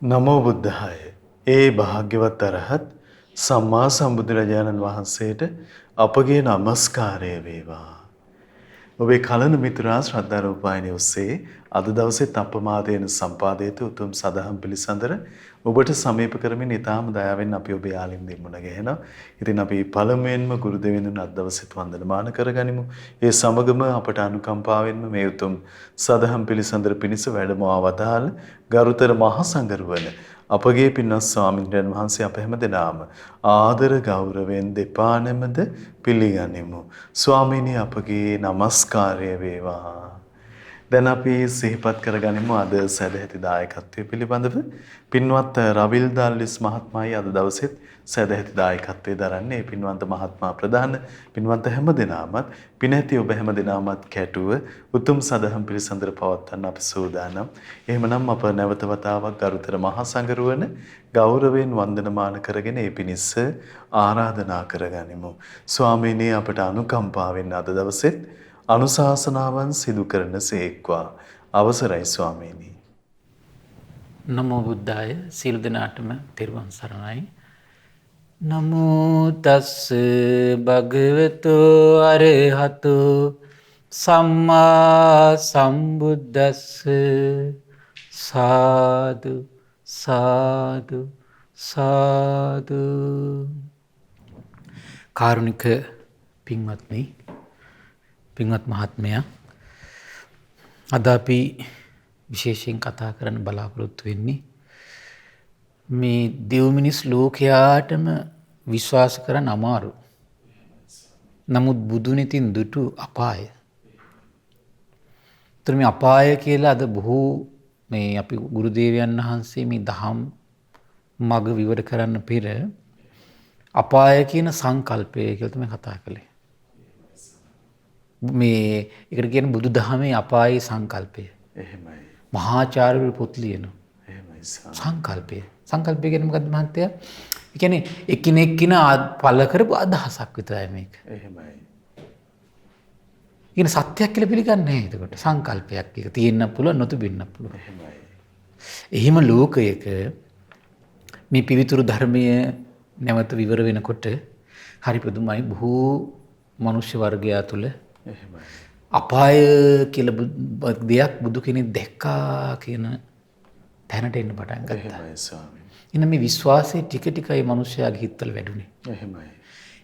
නමෝ බුද්ධාය. ඒ භාග්‍යවත් අරහත් සම්මා සම්බුදුරජාණන් වහන්සේට අපගේ নমස්කාරය වේවා. ඔබේ කලන මිතුරා ශ්‍රද්ධා රූපాయని ඔස්සේ අද දවසේත් අපමාදයෙන් සම්පාදිත උතුම් සදහම් පිළිසඳර ඔබට සමීප කරමින් ඊටාම දයාවෙන් අපි ඔබේ ආලින්දෙන් මුණ ගැහෙනවා. ඉතින් අපි පළමුවෙන්ම ගුරු දෙවිඳුන් අද දවසේත් වන්දනමාන කරගනිමු. ඒ සමගම අපට අනුකම්පාවෙන්ම මේ උතුම් සදහම් පිළිසඳර පිණිස වැඩම ආවදාළ ගරුතර මහා සංඝරුවන අපගේ පින්වත් ස්වාමීන් වහන්සේ අප හැමදෙනාම ආදර ගෞරවයෙන් දෙපා නැමද පිළිගනිමු. ස්වාමීනි අපගේ নমස්කාරය වේවා. දැන් අපි සිහිපත් කරගනිමු අද සදැහැති දායකත්වයේ පිළිබඳව. පින්වත් රවිල් දාල්ලිස් මහත්මයායි අද දවසෙත් සදැහැති දායකත්වයේ දරන්නේ. මේ පින්වන්ත මහත්මයා ප්‍රධාන පින්වන්ත හැමදෙනාමත් පිනැති ඔබ හැමදෙනාමත් කැටුව උතුම් සදහම් පිළිසඳර පවත්වන්න අපි සූදානම්. එහෙමනම් අප නැවත වතාවක් ගරුතර මහා සංඝරුවන ගෞරවයෙන් වන්දනමාන කරගෙන ඒ පිණිස ආරාධනා කරගනිමු. ස්වාමීනි අපට අනුකම්පාවෙන් අද දවසෙත් අනුශාසනාවන් සිදු කරන සේක්වා. අවසරයි ස්වාමීනි. නමෝ බුද්ධාය. සියලු දෙනාටම තෙරුවන් සරණයි. නමෝ තස්ස භගවතු අරහතු සම්මා සම්බුද්දස්ස. සාදු සාදු සාදු. කාරුණික පින්වත්නි, පින්වත් මහත්මයා, අද අපි විශේෂයෙන් කතා කරන්න බලාපොරොත්තු වෙන්නේ මේ දෙව් මිනිස් ලෝකයාටම විශ්වාස කරන්න අමාරු, නමුත් බුදුන් ඉතින් දුටු අපාය. ඒතර මේ අපාය කියලා අද බොහෝ මේ අපි ගුරු දේවයන් වහන්සේ මේ දහම් මඟ විවර කරන්න පෙර අපාය කියන සංකල්පය කියලා තමයි කතා කළේ. මේ එකට කියන බුදු දහමේ අපායේ සංකල්පය. එහෙමයි. මහාචාර්යවරු පොත් ලියනවා. එහෙමයි. සංකල්පය. සංකල්පය කියන්නේ මොකද්ද මහත්තයා? ඒ කියන්නේ එකිනෙක පළ කරපු අදහසක් විතරයි මේක. එහෙමයි. ඉතින් සත්‍යයක් කියලා පිළිගන්නේ නැහැ එතකොට. සංකල්පයක්. ඒක තියෙන්න පුළුවන්, නොතිබෙන්න පුළුවන්. එහෙමයි. එහිම ලෝකයක මේ පිවිතුරු ධර්මය නැවත විවර වෙනකොට හරි පුදුමයි. බොහෝ මනුෂ්‍ය වර්ගයා තුළ අපාය කියලා දෙයක් බුදු කෙනෙක් දැක්කා කියන තැනට එන්න පටන් ගත්තා. එහෙනම් මේ විශ්වාසයේ ටික ටික මේ මිනිස්යාගේ හිතවල වැඩුණේ. එහෙමයි.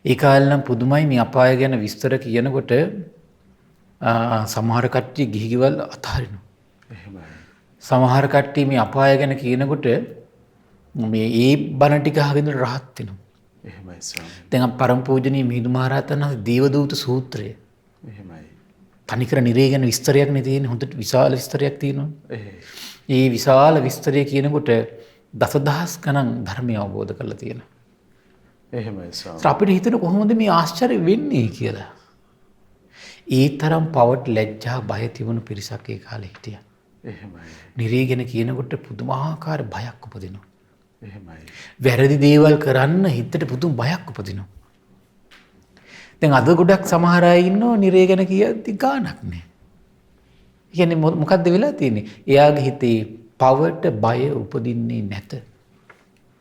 ඒ කාලේ නම් පුදුමයි මේ අපාය ගැන විස්තර කියනකොට සමහර කට්ටිය ගිහිගෙවල් අතහරිනවා. එහෙමයි. සමහර කට්ටිය මේ අපාය ගැන කියනකොට මේ ඒ බණ ටික අහගෙන රහත් වෙනවා. එහෙමයි ස්වාමී. දැන් පරම පූජනීය මිහිඳු මහ රහතන් වහන්සේ දේවදූත සූත්‍රය. එහෙමයි. තනිකර නිරේ ගැන විස්තරයක් නේ තියෙන්නේ. හොඳට විශාල විස්තරයක් තියෙනවා. ඒ විශාල විස්තරය කියනකොට දසදහස් ගණන් ධර්මය අවබෝධ කරලා තියෙනවා. එහෙමයි ස්වාමී. අපිට හිතෙන කොහොමද මේ ආශ්චර්ය වෙන්නේ කියලා. ඒ තරම් පවට ලැජ්ජා බය තිබුණු පිරිසක් ඒ කාලේ හිටියා. එහෙමයි. නිරේ ගැන කියනකොට පුදුමාකාර බයක් උපදිනවා. එහෙමයි. වැරදි දේවල් කරන්න හිතට පුදුම බයක් උපදිනවා. දැන් අද ගොඩක් සමහර අය ඉන්නෝ නිරේ ගැන කියද්දි ගාණක් නැහැ. කියන්නේ මොකද්ද වෙලා තියෙන්නේ? එයාගේ හිතේ පවට බය උපදින්නේ නැත.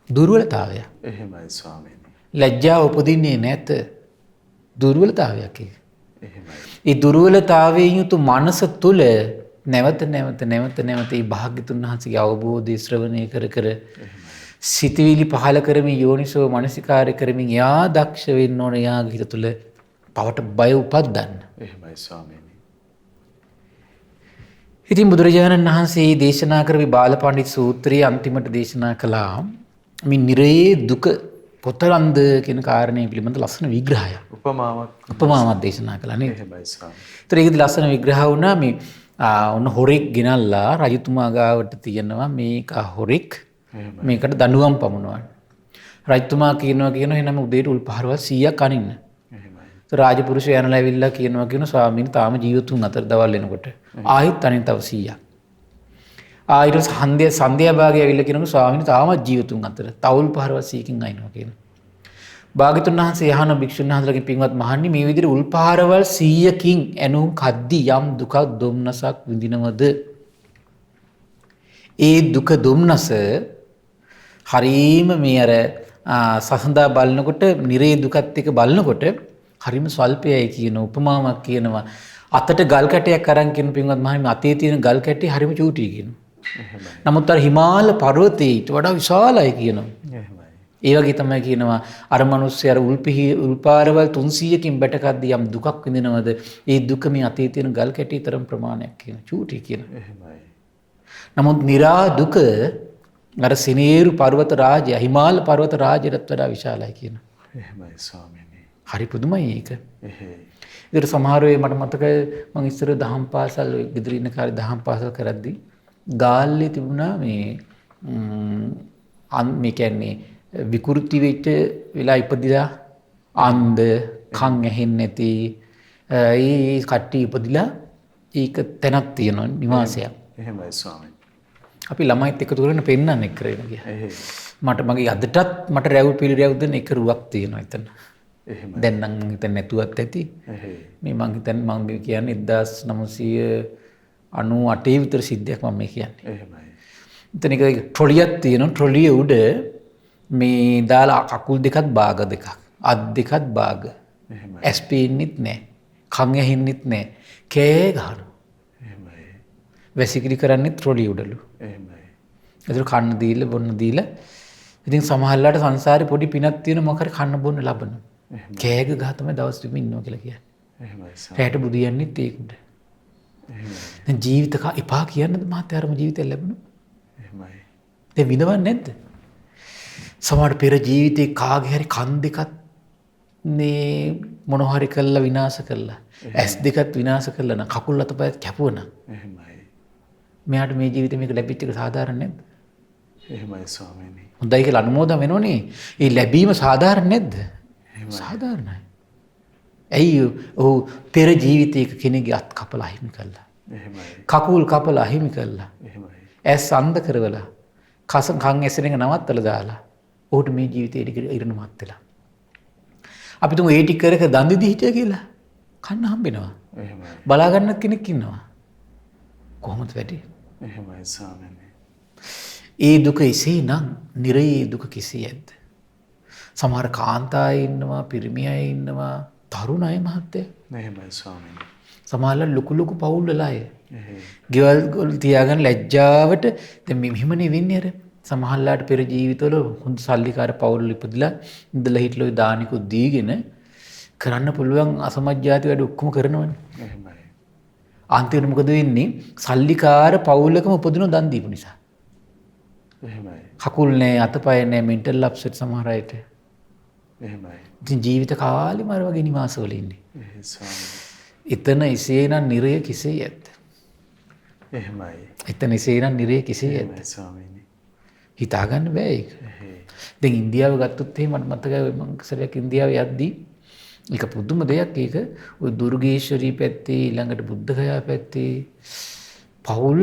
දුර්වලතාවය. එහෙමයි ස්වාමීනි. ලැජ්ජාව උපදින්නේ නැත. දුර්වලතාවයක් ඒක. එහෙමයි. ඒ දුර්වලතාවයෙන් යුතු මනස තුල නැවත මේ භාග්‍යතුන් වහන්සේගේ අවබෝධය ශ්‍රවණය කර සිතවිලි පහල කරමින් යෝනිසෝ මනසිකාරය කරමින් යා දක්ෂ වෙන්න ඕන යාගේ හිත තුල පවට බය උපද්දන්න. එහෙමයි ස්වාමීනි. ඉතින් බුදුරජාණන් වහන්සේ දේශනා කරපු බාලපඬිත් සූත්‍රයේ අන්තිමට දේශනා කළා මේ නිරයේ දුක කොතරම්ද කියන කාරණේ පිළිබඳ ලස්සන විග්‍රහයක්. උපමාවක් දේශනා කළා නේද? එහෙමයි ස්වාමී. ඒතර ඒකදී ලස්සන විග්‍රහ වුණා මේ ඔන්න හොරෙක් ගෙනල්ලා රජතුමා ගාවට තියෙනවා මේක හොරෙක් මේකට දඬුවම් පමුණවන්න. රජතුමා කියනවා එහෙනම් උදේට උල්පහරවල් 100ක් අනින්න. රාජපුරුෂය යනලා ඇවිල්ලා කියනවා ස්වාමීනි තාම ජීවතුන් අතර දවල් වෙනකොට ආයෙත් අනින් තව 100ක්. ආයෙත් සන්ධ්‍යා භාගයේ ඇවිල්ලා කියනවා ස්වාමීනි තාමත් ජීවතුන් අතර තවුල් පහරවල් 100කින් අයින්නවා කියනවා. භාග්‍යතුන් වහන්සේ යහන භික්ෂුන් වහන්සේලාගෙන් පින්වත් මහණනි මේ විදිහට උල්පහරවල් 100කින් ඇනුම් කද්දි යම් දුකක් දුම්නසක් විඳිනවද? ඒ දුක දුම්නස හරීම මේ අර සසඳා බලනකොට නිරේ දුකත් එක්ක බලනකොට හරීම ස්වල්පයයි කියන උපමාවක් කියනවා. අතට ගල් කැටයක් අරන් කියන පින්වත් මහණෙනි අතේ තියෙන ගල් කැටේ හරීම චූටි කියනවා. නමුත් අර හිමාල පර්වතයේ ඊට වඩා විශාලයි කියනවා. ඒ වගේ තමයි කියනවා අර මිනිස්සු අර උල්පාරවල් 300කින් බැටකද්දී යම් දුකක් විඳිනවද ඒ දුක මේ අතේ තියෙන ගල් කැටේ තරම් ප්‍රමාණයක් කියන චූටි කියන. නමුත් නිරා දුක අර සිනේරු පර්වත රාජ්‍ය හිමාල පර්වත රාජ්‍යයට වඩා විශාලයි කියන. එහෙමයි ස්වාමීනි. හරි පුදුමයි ඒක. එහෙයි. ඒතර සමහර වෙලාවට මට මතකයි මම ඉස්සර දහම් පාසල් ගෙදර ඉන්න කාලේ දහම් පාසල් කරද්දී ගාල්ලේ තිබුණා මේ කියන්නේ විකෘති වෙච්ච වෙලා ඉපදිලා අන්ධ කන් ඇහෙන්නේ නැති ඒ කට්ටිය ඉපදිලා ඒක තැනක් තියෙනවා නිවාසයක්. එහෙමයි ස්වාමීනි. අපි ළමයිත් එකතු කරගෙන පෙන්නන්න කරගෙන ගියා. මට මගේ අදටත් මට රැව් පිළිරැව් දෙන එක රුවක් තියෙනවා එතන. දැන් නම් මම හිතන්නේ නැතුවත් ඇති. මේ මම හිතන්නේ මම කියන්නේ 1998 විතර සිද්ධියක් මම මේ කියන්නේ. එහෙමයි. එතන එක ට්‍රොලියක් තියෙනවා. ට්‍රොලිය උඩ මේ දාලා කකුල් දෙකත් භාග දෙකක්. අත් දෙකත් භාග. එහෙමයි. ඇස් පේන්නෙත් නැහැ. කන් ඇහෙන්නෙත් නැහැ. කෑ ගහනවා. එහෙමයි. වැසිකිලි කරන්නේ ට්‍රොලිය උඩලු. එහෙමයි. ඒතර කන්න දීලා බොන්න දීලා ඉතින් සමහරලාට සංසාරේ පොඩි පිනක් තියෙන මොකක් හරි කන්න බොන්න ලබන. කෑග ගහ තමයි දවස් තුන ඉන්නවා කියලා කියන්නේ. එහෙමයි. රැට බුදියන්නෙත් ඒකුඩ. එහෙමයි. දැන් ජීවිත එපා කියන්නද මහත්යාරම ජීවිතය ලැබුණා. එහෙමයි. දැන් විඳවන්නේ නැද්ද? සමහර පෙර ජීවිතේ කාගේ හරි කන් දෙකත් මේ මොන හරි කළා විනාශ කළා. ඇස් දෙකත් විනාශ කළා නම් කකුල් අතපයත් කැපුණා. එහෙමයි. මෙයාට මේ ජීවිතේ මේක ලැබිච්ච එක සාධාරණ නැද්ද? එහෙමයි ස්වාමීනි. හොඳයි කියලා අනුමෝදන් වෙනෝනේ. ඒ ලැබීම සාධාරණ නැද්ද? සාධාරණයි. ඇයි ඔහු පෙර ජීවිතයක කෙනෙක්ගේ අත් කපලා අහිමි කළා. එහෙමයි. කකුල් කපලා අහිමි කළා. එහෙමයි. ඇස් අන්ධ කරවලා කන් ඇසෙන එක නවත්තලා දාලා ඔහුට මේ ජීවිතේ ඉරණ මත් වෙලා. අපි තුමු ඒ ටික කර කර දන් දෙදී හිටියා කියලා කන්න හම්බෙනවා. එහෙමයි. බලා ගන්න කෙනෙක් ඉන්නවා. කොහොමද වැඩි? එහෙමයි ස්වාමීනි. ඒ දුක එසේනම් නිරේ දුක කෙසේද? සමහර කාන්තාය ඉන්නවා, පිරිමි අය ඉන්නවා, තරුණ අය මහත්තයා. එහෙමයි ස්වාමීනි. සමහරවල් ලොකු ලොකු පවුල් වල අය. ගෙවල් වල තියාගෙන ලැජ්ජාවට දැන් මෙහෙමනේ වෙන්නේ අර සමහරලාට පෙර ජීවිතවල හොඳ සල්ලිකාර පවුල් ඉපදිලා ඉඳලා හිටලා දානිකුත් දීගෙන කරන්න පුළුවන් අසමජ්ජාති වැඩ ඔක්කොම කරනවනේ. එහෙමයි. අන්තිමට මොකද වෙන්නේ? සල්ලිකාර පවුලකම උපදින දන් දීපු නිසා. එහෙමයි. කකුල් නැහැ, අතපය නැහැ, මෙන්ටල් අප්සෙට් සමහර අයට. එහෙමයි. ඉතින් ජීවිත කාලෙම අර වගේ නිවාසවල ඉන්නේ. එතන එසේනම් නිරය කෙසේ ඇද්ද? එහෙමයි. එතන එසේනම් නිරය කෙසේ ඇද්ද? ස්වාමීනි. හිතා ගන්න බෑ ඒක. දැන් ඉන්දියාව ගත්තොත් එහෙම මට මතකයි මම සැරයක් ඉන්දියාවේ යද්දී ඒක පුදුම දෙයක් ඒක ওই දුර්ගේශ්වරී පැත්තේ ඊළඟට බුද්ධ ගයා පැත්තේ පවුල්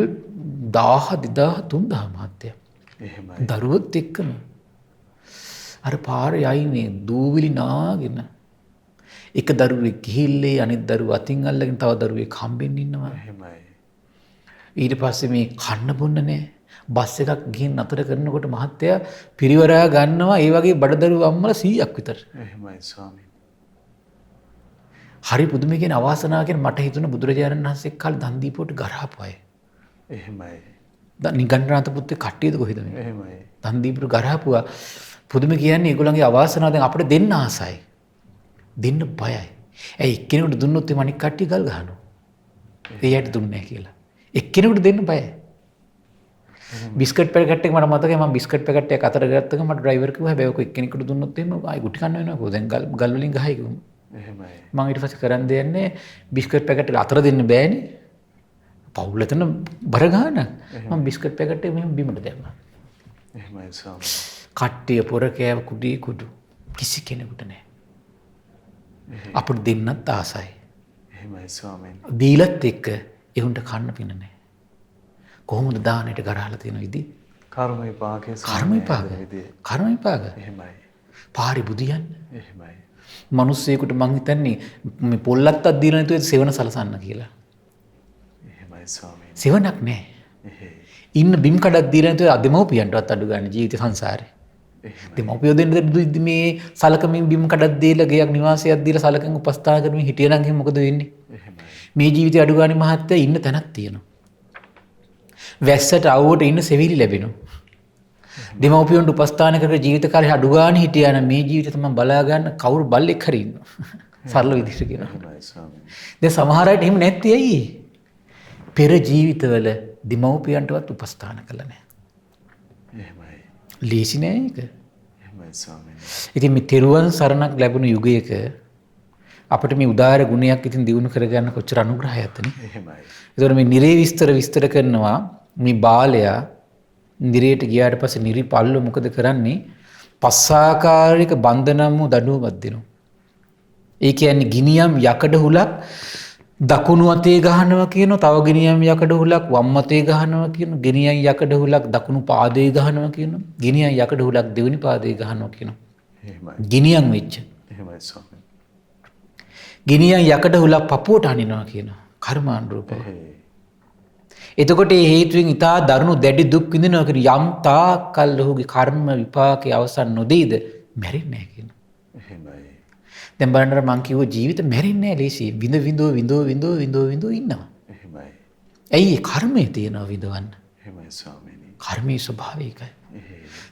1000 2000 3000 මහත්තයා. එහෙමයි. දරුවොත් එක්කම අර පාරේ යයිනේ දූවිලි නාගෙන එක දරුවෙක් ගිහිල්ලේ අනිත් දරුව අතින් අල්ලගෙන තව දරුවෙක් හම්බෙන්න ඉන්නවා. එහෙමයි. ඊට පස්සේ මේ කන්න බොන්න නැහැ. බස් එකක් ගිහින් නතර කරනකොට මහත්තයා පිරිවරා ගන්නවා ඒ වගේ බඩදරුව අම්මලා 100ක් විතර. එහෙමයි ස්වාමීනි. හරි පුදුමයි කියන අවාසනාව කියන මට හිතුණ බුදුරජාණන් වහන්සේ කාලේ දන් දීපුවට ගරහපු අය. එහෙමයි. දැන් නිගණ්ඨනාත පුත්තේ කට්ටියද කොහෙද මේ? එහෙමයි. දන් දීපුවට ගරහපුවා. පුදුම කියන්නේ ඒගොල්ලන්ගේ අවාසනාව දැන් අපිට දෙන්න ආසයි. දෙන්න බයයි. ඇයි එක්කෙනෙකුට දුන්නොත් ඒ අනික් කට්ටිය ගල් ගහනවා. එයාට දුන්නේ නැහැ කියලා. එක්කෙනෙකුට දෙන්න බයයි. බිස්කට් පැකට් එක මට මතකයි මම බිස්කට් පැකට් එකක් අතට ගත්තම මට ඩ්‍රයිවර් කිව්වා හැබැයි ඔක එක්කෙනෙකුට දුන්නොත් එහෙම ආයි ගුටි කන්න වෙනවා කොහොමද දැන් ගල් වලින් ගහයි කිව්වා. එහෙමයි. මම ඊට පස්සේ කරන් දෙන්නේ බිස්කට් පැකට් එක අතර දෙන්න බෑනේ. පවුල් එතන බර ගන්න. මම බිස්කට් පැකට් එක මෙහෙම බිමට දැම්මා. එහෙමයි ස්වාමී. කට්ටිය පොර කෑව කුඩි කුඩු කිසි කෙනෙකුට නැහැ. අපිට දෙන්නත් ආසයි. එහෙමයි ස්වාමීන්. දීලත් එක්ක එහුන්ට කන්න පින නැහැ. කොහොමද දානෙට ගරහලා තියෙන විදි? කර්ම විපාකේ. කර්ම විපාක. කර්ම විපාක. එහෙමයි. පාරි බුදියන්න. එහෙමයි. මිනිස්සෙකුට මං හිතන්නේ මේ පොල්ලත්තක් දීලා නැතුව සෙවණ සලසන්න කියලා. එහෙමයි ස්වාමීන්. සෙවණක් නැහැ. ඉන්න බිම් කඩක් දීලා නැතුව අදමෝපියන්ටවත් අඩු ගන්න ජීවිත සංසාරේ. දෙමව්පියෝ දෙන්න මේ සලකමින් බිම් කඩක් දීලා ගයක් නිවාසයක් දීලා සලකන් උපස්ථාන කරමින් හිටියනම් එහෙනම් මොකද වෙන්නේ? මේ ජීවිතය අඩු ගානේ මහත්තයා ඉන්න තැනක් තියෙනවා. වැස්සට අවුවට ඉන්න සෙවිලි ලැබෙනවා. දෙමව්පියන්ට උපස්ථාන කර ජීවිත කාලේ අඩු ගානේ හිටියා නම් මේ ජීවිතය තමයි බලා ගන්න කවුරු බල්ලෙක් හරි ඉන්නවා. සරල විදිහට කියනවා. දැන් සමහර අයට එහෙම නැත්තේ ඇයි? පෙර ජීවිතවල දෙමව්පියන්ටවත් උපස්ථාන කළා නැහැ. එහෙමයි. ලීසි නෑ ඒක. එහෙමයි ස්වාමීනි. ඉතින් මේ තෙරුවන් සරණක් ලැබුණු යුගයක අපිට මේ උදාාර ගුණයක් ඉතින් දිනු කරගන්න කොච්චර අනුග්‍රහයක්ද නේ. එහෙමයි. ඒතකොට මේ නිරේ විස්තර කරනවා මේ බාලයා නිරේට ගියාට පස්සේ නිරි පල්ලෝ මොකද කරන්නේ? පස්සාකාරික බන්ධනම් වූ දඬුවමක් දෙනවා. ඒ කියන්නේ ගිනියම් යකඩ හුලක් දකුණු අතේ ගහනවා කියනවා, තව ගිනියම් යකඩ හුලක් වම් අතේ ගහනවා කියනවා, ගිනියම් යකඩ හුලක් දකුණු පාදේ ගහනවා කියනවා, ගිනියම් යකඩ හුලක් දෙවෙනි පාදේ ගහනවා කියනවා. එහෙමයි. ගිනියම් වෙච්ච. එහෙමයි ස්වාමීනි. ගිනියම් යකඩ හුලක් පපුවට අනිනවා කියනවා. කර්මානුරූපව. එතකොට මේ හේතුවෙන් ඊටා දරුණු දැඩි දුක් විඳිනවා කියන යම් තාකල් ඔහුගේ කර්ම විපාකයේ අවසන් නොදෙයිද මැරෙන්නේ නැහැ කියනවා. එහෙමයි. දැන් බලන්න මං කිව්ව ජීවිත මැරෙන්නේ නැහැ ලේසි. විඳෝ ඉන්නවා. එහෙමයි. ඇයි කර්මයේ තියෙනවා විඳවන්න. එහෙමයි ස්වාමීනි. කර්මයේ ස්වභාවිකයි.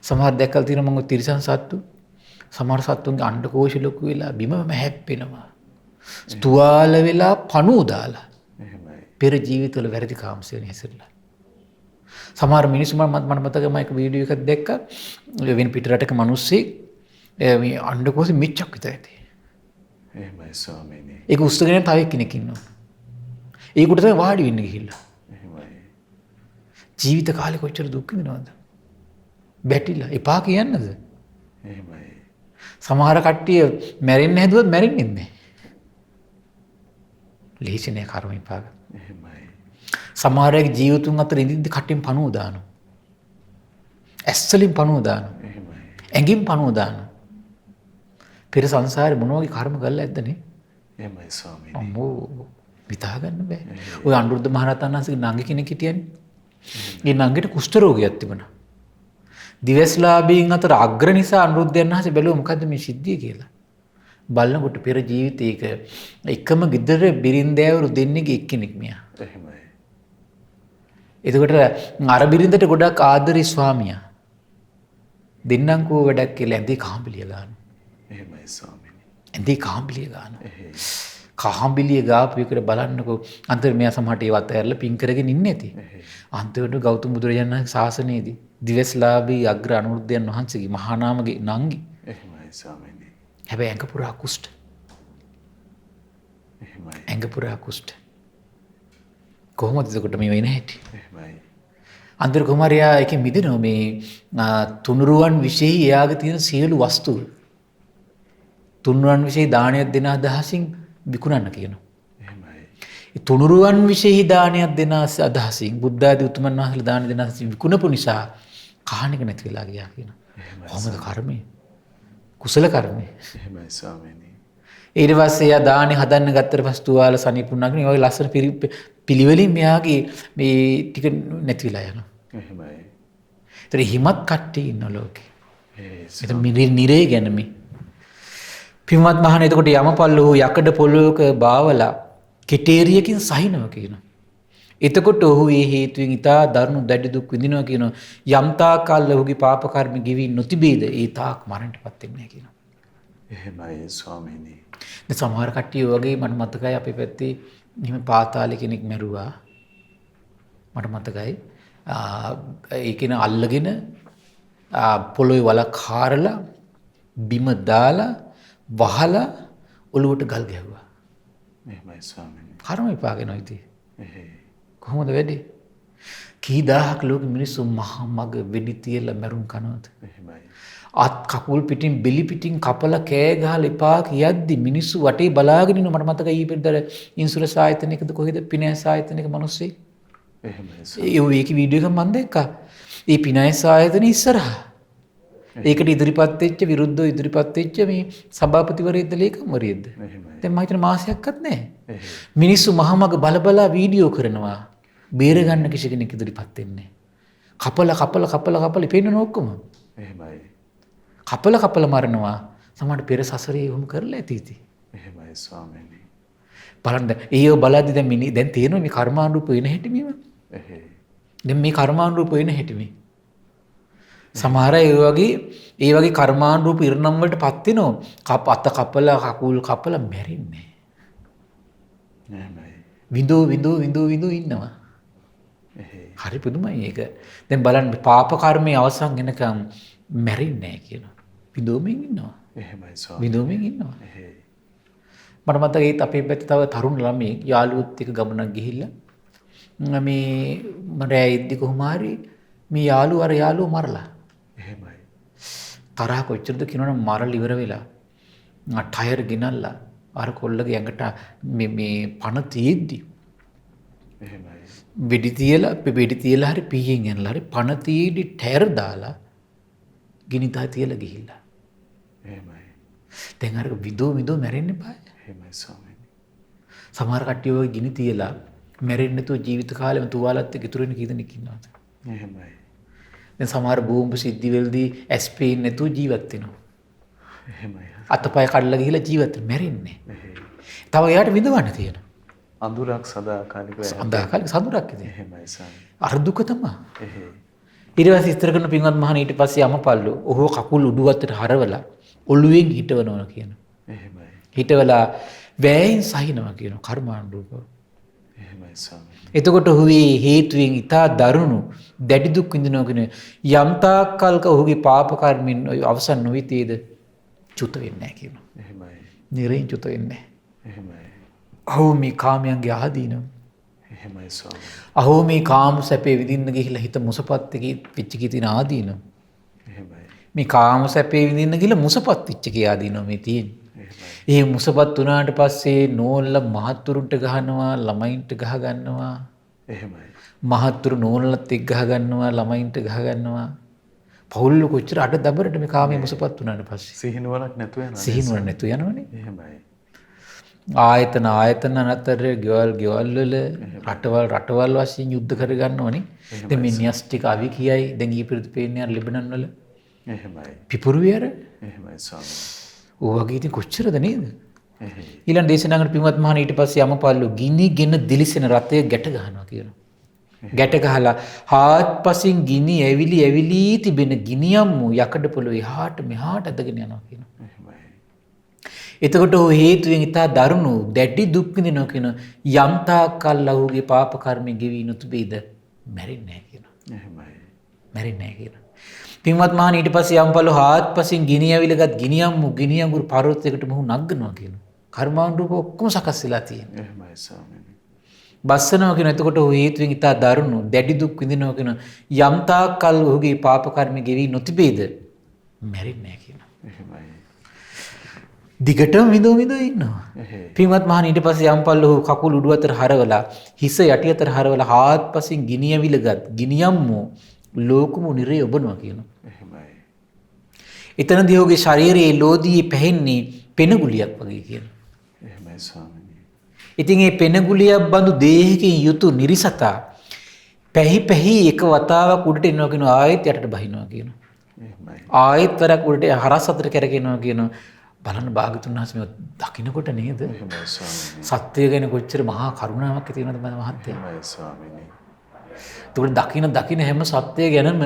සමහර දැකලා තියෙනවා මම තිරිසන් සත්තු. සමහර සත්තුන්ගේ අණ්ඩකෝෂ ලොකු වෙලා බිමම හැප්පෙනවා. තුවාල වෙලා පණුව දාලා. එහෙමයි. පෙර ජීවිතවල වැරදි කාමසයෙන් හැසිරලා. සමහර මිනිස්සු මට මතකයි මම එක වීඩියෝ එකක් දැක්කා. වෙන පිට රටක මිනිස්සෙක් මේ අණ්ඩකෝෂෙ මෙච්චක් විතර ඇති. එහෙමයි ස්වාමීනි. ඒක උස්සගෙන තව එක්කෙනෙක් ඉන්නවා. ඒකට තමයි වාඩි වෙන්න ගිහිල්ලා. එහෙමයි. ජීවිත කාලේ කොච්චර දුක් විඳිනවද? බැටිලා එපා කියන්නද? එහෙමයි. සමහර කට්ටිය මැරෙන්න හැදුවත් මැරෙන්නේ නැහැ. ලේසි නෑ කර්ම විපාක. එහෙමයි. සමහර අය ජීවිතුන් අතර ඉඳිද්දි කටින් පණුව දානවා. ඇස්වලින් පණුව දානවා. එහෙමයි. ඇඟින් පණුව දානවා. පෙර සංසාරේ මොන වගේ කර්ම කළා ඇද්දනේ? එහෙමයි ස්වාමීනි. අම්මෝ හිතා ගන්න බෑ. ඔය අනුරුද්ධ මහරහතන් වහන්සේගේ නංගි කෙනෙක් හිටියනේ. ඒ නංගිට කුෂ්ඨ රෝගයක් තිබුණා. දිවස්ලාභීන් අතර අග්‍ර නිසා අනුරුද්ධයන් වහන්සේ බැලුවා මොකද්ද මේ සිද්ධිය කියලා. බලනකොට පෙර ජීවිතයක එකම ගෙදර බිරින්දෑවරු දෙන්නෙක්ගේ එක්කෙනෙක් මියා. එහෙමයි. එතකොට අර බිරින්දට ගොඩක් ආදරේ ස්වාමියා. දෙන්නම් කෝ වැඩක් කියලා ඇඳේ කාම්බිලිය ගන්නවා. එහෙමයි ස්වාමීනි. ඇඳේ කාම්බිලිය ගන්නවා. කාම්බිලිය ගාපු එකට බලන්නකෝ අන්තර මෙයා සමහරට ඒවත් ඇරලා පින් කරගෙන ඉන්නේ නැති. අන්තිමට ගෞතම බුදුරජාණන් වහන්සේ ශාසනයේදී දිවස්ලාභී අග්‍ර අනුරුද්ධයන් වහන්සේගේ මහා නාමගේ නංගි. එහෙමයි ස්වාමීනි. හැබැයි ඇඟ පුරා කුෂ්ඨ. එහෙමයි. ඇඟ පුරා කුෂ්ඨ. කොහොමද එතකොට මේ වෙන්නේ නැටි? එහෙමයි. අන්තර කුමාරයා එකේ මිදෙනවා මේ තුනුරුවන් විශේෂයි එයාගේ තියෙන සියලු වස්තු. තුනුරුවන් විශේෂයි දානයක් දෙන අදහසින් විකුණන්න කියනවා. එහෙමයි. ඒ තුනුරුවන් විශේෂයි දානයක් දෙන අදහසින් බුද්ධ ආදී උතුමන් වහන්සේලා දාන දෙන අදහසින් විකුණපු නිසා කහණක නැති වෙලා ගියා කියනවා. කොහොමද කර්මය? කුසල කර්මය. එහෙමයි ස්වාමීනි. ඊට පස්සේ එයා දානේ හදන්න ගත්තට පස්සේ තුවාල සනීපුණාගෙන ඒ වගේ ලස්සන පිළිවෙලින් මෙයාගේ මේ ටික නැති වෙලා යනවා. එහෙමයි. ඒතර හිමත් කට්ටිය ඉන්න ලෝකේ. ඒ ඒක නිරේ ගැන මේ. පින්වත් මහණ එතකොට යමපල්ලෝ යකඩ පොළොවක බාවලා කෙටේරියකින් සහිනවා කියනවා. එතකොට ඔහු ඒ හේතුවෙන් ඊටා දරුණු දැඩි දුක් විඳිනවා කියනවා. යම් තාකල් ඔහුගේ පාප කර්ම ගෙවි නොතිබේද ඒ තාක් මරණයටපත් වෙන්නේ නැහැ කියනවා. එහෙමයි ස්වාමීනි. දැන් සමහර කට්ටිය වගේ මට මතකයි අපේ පැත්තේ එහෙම පාතාලේ කෙනෙක් මැරුවා. මට මතකයි. ඒ කෙන අල්ලගෙන පොළොවේ වලක් හාරලා බිම දාලා වහලා ඔලුවට ගල් ගැහුවා. එහෙමයි ස්වාමීනි. කර්ම විපාකේනෝ ඉතින්. එහෙයි. කොහොමද වෙන්නේ? කී දහහක් ලෝකෙ මිනිස්සු මහා මග වෙඩි තියලා මැරුම් කනවද? එහෙමයි. අත් කකුල් පිටින් බෙලි පිටින් කපලා කෑ ගහලා එපා කියද්දි මිනිස්සු වටේ බලාගෙන ඉන්න මට මතකයි ඊපෙරදර ඉන්සුරන්ස් ආයතනයකද කොහෙද පිනෑස් ආයතනයක මිනිස්සෙක්. එහෙමයි. ඒකේ වීඩියෝ එකක් මම දැක්කා. ඒ පිනෑස් ආයතනේ ඉස්සරහා. ඒකට ඉදිරිපත් වෙච්ච විරුද්ධව ඉදිරිපත් වෙච්ච මේ සභාපතිවරයෙක්ද ලේකම්වරයෙක්ද? එහෙමයි. දැන් මම හිතන මාසයක්වත් නැහැ. එහෙයි. මිනිස්සු මහමග බලබලා වීඩියෝ කරනවා. බේර ගන්න කිසි කෙනෙක් ඉදිරිපත් වෙන්නේ නැහැ. කපලා පේනන ඔක්කොම. එහෙමයි. කපල මරනවා. සමහරට පෙර සසරේ වුම කරලා ඇති ඉතින්. එහෙමයි ස්වාමීනි. බලන්න ඒව බලද්දි දැන් තේරෙනවා මේ කර්මානුරූප වෙන හැටි මේව. එහෙයි. දැන් මේ කර්මානුරූප වෙන හැටි මේ. සමහර ඒ වගේ කර්මානුරූප ඉරණම් වලට පත් වෙනවා. අත කපලා කකුල් කපලා මැරෙන්නේ නැහැ. එහෙමයි. විඳෝ ඉන්නවා. එහෙයි. හරි පුදුමයි ඒක. දැන් බලන්න පාප කර්මයේ අවසන් වෙනකම් මැරෙන්නේ නැහැ කියනවා. විඳෝමින් ඉන්නවා. එහෙමයි ස්වාමීනි. විඳෝමින් ඉන්නවා. එහෙයි. මට මතකයි අපේ පැත්තේ තව තරුණ ළමයෙක් යාළුවොත් එක්ක ගමනක් ගිහිල්ලා මේ මරෑ ඉද්දි කොහොම හරි මේ යාළුව මරලා. එහෙමයි. තරහ කොච්චරද කියනවනම් මරලා ඉවර වෙලා ටයර් ගෙනල්ලා අර කොල්ලගේ ඇඟට මේ පණ තියෙද්දි එහෙමයි. වෙඩි තියලා හරි පීයෙන් යනලා හරි පණ තියෙද්දි ටයර් දාලා ගිනිතා තියලා ගිහිල්ලා. එහෙමයි. දැන් අර විදෝ මැරෙන්න බෑ. එහෙමයි ස්වාමීනි. සමහර කට්ටිය ඔය ගිනි තියලා මැරෙන්නේ නැතුව ජීවිත කාලෙම තුවාලත් එක්ක ඉතුරු වෙන කී දෙනෙක් ඉන්නවද? එහෙමයි. දැන් සමහර බෝම්බ සිද්ධි වෙලදී ඇස් පේන්නේ නැතුව ජීවත් වෙනවා. එහෙමයි. අතපය කඩලා ගිහිලා ජීවත් මැරෙන්නේ. එහෙයි. තව එයාට විඳවන්න තියෙනවා. අඳුරක් සදාකාලිකව සදාකාලික සඳුරක් ඉතින්. එහෙමයි ස්වාමීනි. අර දුක තමයි. එහෙයි. ඊට පස්සේ ඉස්තර කරන පින්වත් මහණ ඊට පස්සේ යමපල්ලු ඔහු කකුල් උඩු අතට හරවලා ඔළුවෙන් හිටවනවා කියනවා. එහෙමයි. හිටවලා වැයෙන් සහිනවා කියනවා කර්මානුරූපව. එහෙමයි ස්වාමීනි. එතකොට ඔහුගේ හේතුවෙන් ඊටා දරුණු දැඩි දුක් විඳිනවා කියන යම් තාක්කල්ක ඔහුගේ පාප කර්මෙන් අවසන් නොවිතේද චුත වෙන්නේ නැහැ කියනවා. එහෙමයි. නිරේන් චුත වෙන්නේ නැහැ. එහෙමයි. අහෝ මේ කාමයන්ගේ ආදීනව. එහෙමයි ස්වාමීනි. අහෝ මේ කාම සැපේ විඳින්න ගිහිල්ලා හිත මුසපත් වෙච්ච කී තියෙන ආදීනව. එහෙමයි. මේ කාම සැපේ විඳින්න ගිහිල්ලා මුසපත් වෙච්ච කී ආදීනව මේ තියෙන්නේ. ඒ මුසපත් වුණාට පස්සේ නෝල්ල මහත්තුරුන්ට ගහනවා ළමයින්ට ගහ ගන්නවා. එහෙමයි. මහත්තුරු නෝනලත් එක්ක ගහ ගන්නවා ළමයින්ට ගහ ගන්නවා. පවුල් කොච්චර අඩ දබරට මේ කාමයේ මුසපත් වුණාට පස්සේ සිහිනුවරක් නැතුව යනවා. සිහිනුවර නැතු යනවනේ. එහෙමයි. ආයතන අතර ගෙවල් වල රටවල් වශයෙන් යුද්ධ කර ගන්නවනේ. දැන් මේ නියස් ටික අවි කියයි දැන් ඊපිරිත පේන්නේ අර ලිබනන් වල. එහෙමයි. පිපුරුවේ අර. එහෙමයි ස්වාමීනි. ඕවගේ ඉතින් කොච්චරද නේද? එහෙයි. ඊළඟ දේශනාවකට පින්වත් මහණ ඊට පස්සේ යමපල්ලු ගිනිගෙන දිලිසෙන රතේ ගැට ගහනවා කියනවා. ගැට ගහලා හාත්පසින් ගිනි ඇවිලි තිබෙන ගිනියම් වූ යකඩ පොළොව එහාට මෙහාට ඇදගෙන යනවා කියනවා. එහෙමයි. එතකොට ඔහු හේතුවෙන් ඉතා දරුණු දැඩි දුක් විඳිනවා කියන යම් තාක්කල් ඔහුගේ පාප කර්මෙ ගෙවි නොතිබේද මැරෙන්නේ නැහැ කියනවා. එහෙමයි. මැරෙන්නේ නැහැ කියනවා. පින්වත් මහණ ඊට පස්සේ යම්පල්ලු හාත්පසින් ගිනි ඇවිලගත් ගිනියම් වූ ගිනි අඟුරු පර්වතයකට මොහු නගනවා කියනවා. කර්මානුරූප ඔක්කොම සකස් වෙලා තියෙනවා. එහෙමයි ස්වාමීනි. බස්සනවා කියන එතකොට ඔහු හේතුවෙන් ඉතා දරුණු දැඩි දුක් විඳිනවා කියන යම් තාක්කල් ඔහුගේ පාප කර්ම ගෙවි නොතිබේද මැරෙන්නේ නැහැ කියනවා. එහෙමයි. දිගටම විඳෝ ඉන්නවා. එහෙයි. පින්වත් මහණ ඊට පස්සේ යම්පල්ලු ඔහු කකුල් උඩු අතර හරවලා හිස යටි අතර හරවලා හාත්පසින් ගිනි ඇවිලගත් ගිනියම් වූ ලෝකමු නිරේ ඔබනවා කියනවා. එහෙමයි. එතනදී ඔහුගේ ශරීරයේ ලෝදියේ පැහෙන්නේ පෙනගුලියක් වගේ කියනවා. එහෙමයි ස්වාමීනි. ඉතින් මේ පෙනගුලියක් බඳු දේහකින් යුතු නිරිසතා පැහි එක වතාවක් උඩට එනවා කියනවා ආයෙත් යටට බහිනවා කියනවා. එහෙමයි. ආයෙත් වරක් උඩට හරස් අතර කරගෙනවා කියනවා. බලන්න භාගතුන් වහන්සේ මේ දකින්නකොට නේද? එහෙමයි ස්වාමීනි. සත්‍ය ගැන කොච්චර මහා කරුණාවක් ඇති වෙනවද මහත්තයා? එහෙමයි ස්වාමීනි. ඒකට දකින්න හැම සත්‍ය ගැනම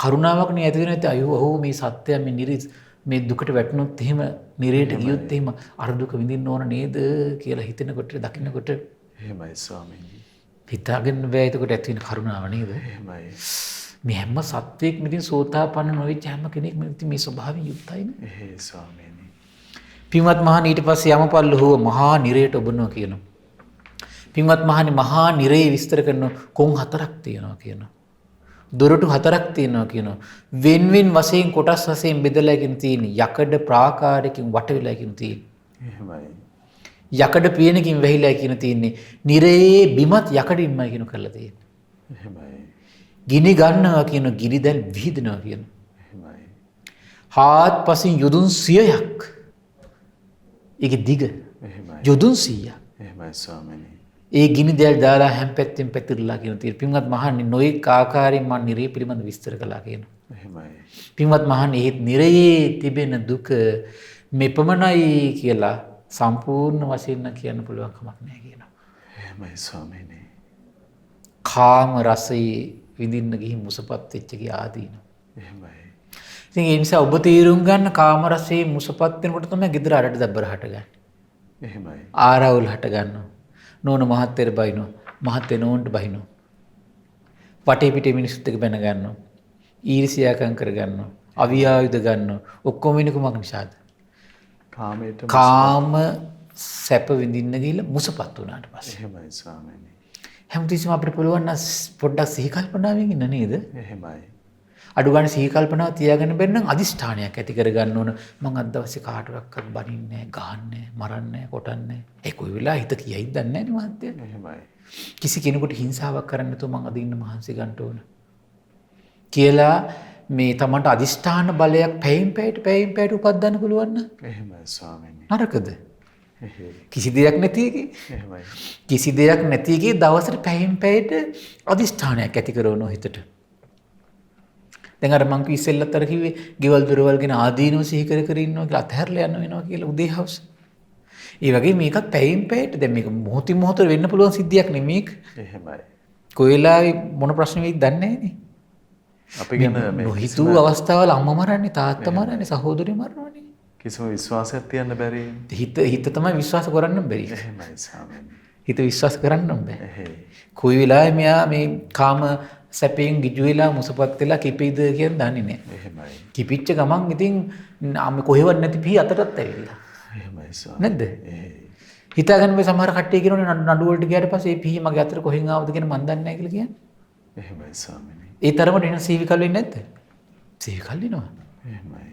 කරුණාවක් නේ ඇති වෙන ඇති අයෝ ඔහු මේ සත්‍ය මේ දුකට වැටුනොත් එහෙම නිරේට ගියොත් එහෙම අර දුක විඳින්න ඕන නේද කියලා හිතෙනකොට දකින්නකොට එහෙමයි ස්වාමීනි. හිතාගෙන බෑ එතකොට ඇති වෙන කරුණාව නේද? එහෙමයි. මේ හැම සත්වෙක්ම ඉතින් සෝතාපන්න නොවෙච්ච හැම කෙනෙක්ම ඉතින් මේ ස්වභාවයෙන් යුක්තයිනේ. එහෙයි ස්වාමීනි. පින්වත් මහණ ඊට පස්සේ යමපල්ලු හුව මහා නිරේට ඔබනවා කියනවා. පින්වත් මහණනි මහා නිරේ විස්තර කරන කොන් 4ක් තියෙනවා කියනවා. දොරටු 4ක් තියෙනවා කියනවා. වෙන්වෙන් වශයෙන් කොටස් වශයෙන් බෙදලා කියන තියෙන යකඩ ප්‍රාකාරයකින් වට වෙලා කියන තියෙන. එහෙමයි. යකඩ පියනකින් වැහිලා කියන තියෙන්නේ නිරේ බිමත් යකඩින්මයි කියන කරලා තියෙන්නේ. එහෙමයි. ගිනි ගන්නවා කියන ගිනි දැන් විහිදෙනවා කියන. එහෙමයි. හාත්පසින් යොදුන් 100ක්. ඒකේ දිග එහෙමයි. යොදුන් 100ක්. එහෙමයි ස්වාමීනි. ඒ ගිනි දැල් දාලා හැම පැත්තෙන් පැතිරලා කියන තියෙන. පින්වත් මහන්නේ නොඑක ආකාරයෙන් මම නිරේ පිළිබඳ විස්තර කළා කියනවා. එහෙමයි. පින්වත් මහණේ ඒ නිරයේ තිබෙන දුක මෙපමණයි කියලා සම්පූර්ණ වශයෙන් කියන්න පුළුවන් කමක් නැහැ කියනවා. එහෙමයි ස්වාමීනි. කාම රසයේ විඳින්න ගිහින් මුසපත් වෙච්ච කී ආදීන. එහෙමයි. ඉතින් ඒ නිසා ඔබ තීරුම් ගන්න කාම රසයේ මුසපත් වෙනකොට තමයි gedara අරට දබ්බර හටගන්නේ. එහෙමයි. ආරවුල් හට ගන්නවා. නෝන මහත්තයට බයිනවා. මහත්තය නෝන්ට බයිනවා. වටේ පිටේ මිනිස්සුත් එක්ක බැන ගන්නවා. ඊර්ෂ්‍යාකම් කර ගන්නවා. අවියායුධ ගන්නවා. ඔක්කොම වෙන්නේ කුමක් නිසාද? කාමයට කාම සැප විඳින්න ගිහලා මුසපත් වුණාට පස්සේ. එහෙමයි ස්වාමීනි. හැමතිස්සෙම අපිට පුළුවන් නම් පොඩ්ඩක් සිහි කල්පනාවෙන් ඉන්න නේද? එහෙමයි. අඩු ගන්න සිහි කල්පනාව තියාගෙන බැරි නම් අදිෂ්ඨානයක් ඇති කරගන්න ඕන. මං අද දවසේ කාටවත් බනින්නේ නැහැ, ගහන්නේ නැහැ, මරන්නේ නැහැ, කොටන්නේ නැහැ. ඒ කොයි වෙලාව හිත කියයිද දන්නේ නැහැ නේ මහත්තයා. එහෙමයි. කිසි කෙනෙකුට හිංසාවක් කරන්න නැතුව මං අද ඉන්න මහන්සි ගන්න ඕන. කියලා මේ තමන්ට අදිෂ්ඨාන බලයක් පැයෙන් පැයට උපදින්න පුළුවන් නම් එහෙමයි ස්වාමීනි. නරකද? එහෙයි. කිසි දෙයක් නැති එකේ එහෙමයි. කිසි දෙයක් නැති එකේ දවසට පැයෙන් පැයට අදිෂ්ඨානයක් ඇති කරනවා හිතට. දැන් අර මං ඉස්සෙල්ලත් අර කිව්වේ ගෙවල් දොරවල් ගැන ආදීනව සිහි කර කර ඉන්නවා කියලා අතහැරලා යන්න වෙනවා කියලා උදේ හවස. ඒ වගේ මේකත් පැයෙන් පැයට දැන් මේක මොහොතින් මොහොතට වෙන්න පුළුවන් සිද්ධියක් නෙමෙයි. එහෙමයි. කොයි වෙලාවෙ මොන ප්‍රශ්න වෙයිද දන්නේ නැහැ නේ. අපි ගැන මේ නොහිතූ අවස්ථාවල අම්මා මරන්නේ තාත්තා මරන්නේ සහෝදරයෝ මරනවනේ. කිසිම විශ්වාසයක් තියන්න බැරි. හිත තමයි විශ්වාස කරන්න බැරි. එහෙමයි ස්වාමීනි. හිත විශ්වාස කරන්න බෑ. එහෙයි. කොයි වෙලාවෙ මෙයා මේ කාම සැපයෙන් ගිජු වෙලා මුසපත් වෙලා කිපෙයිද කියන දන්නේ නැහැ. එහෙමයි. කිපිච්ච ගමන් ඉතින් කොහෙවත් නැති පිහි අතටත් ඇවිල්ලා. එහෙමයි ස්වාමීනි. නැද්ද? එහෙයි. හිතාගන්න මේ සමහර කට්ටිය කියනෝනේ නඩු වලට ගියාට පස්සේ මේ පිහි මගේ අතට කොහෙන් ආවද කියන මන් දන්නේ නැහැ කියලා කියන්නේ. එහෙමයි ස්වාමීනි. ඒ තරමට එන සීවිකල් වෙන්නේ නැද්ද? සීවිකල් වෙනවා. එහෙමයි.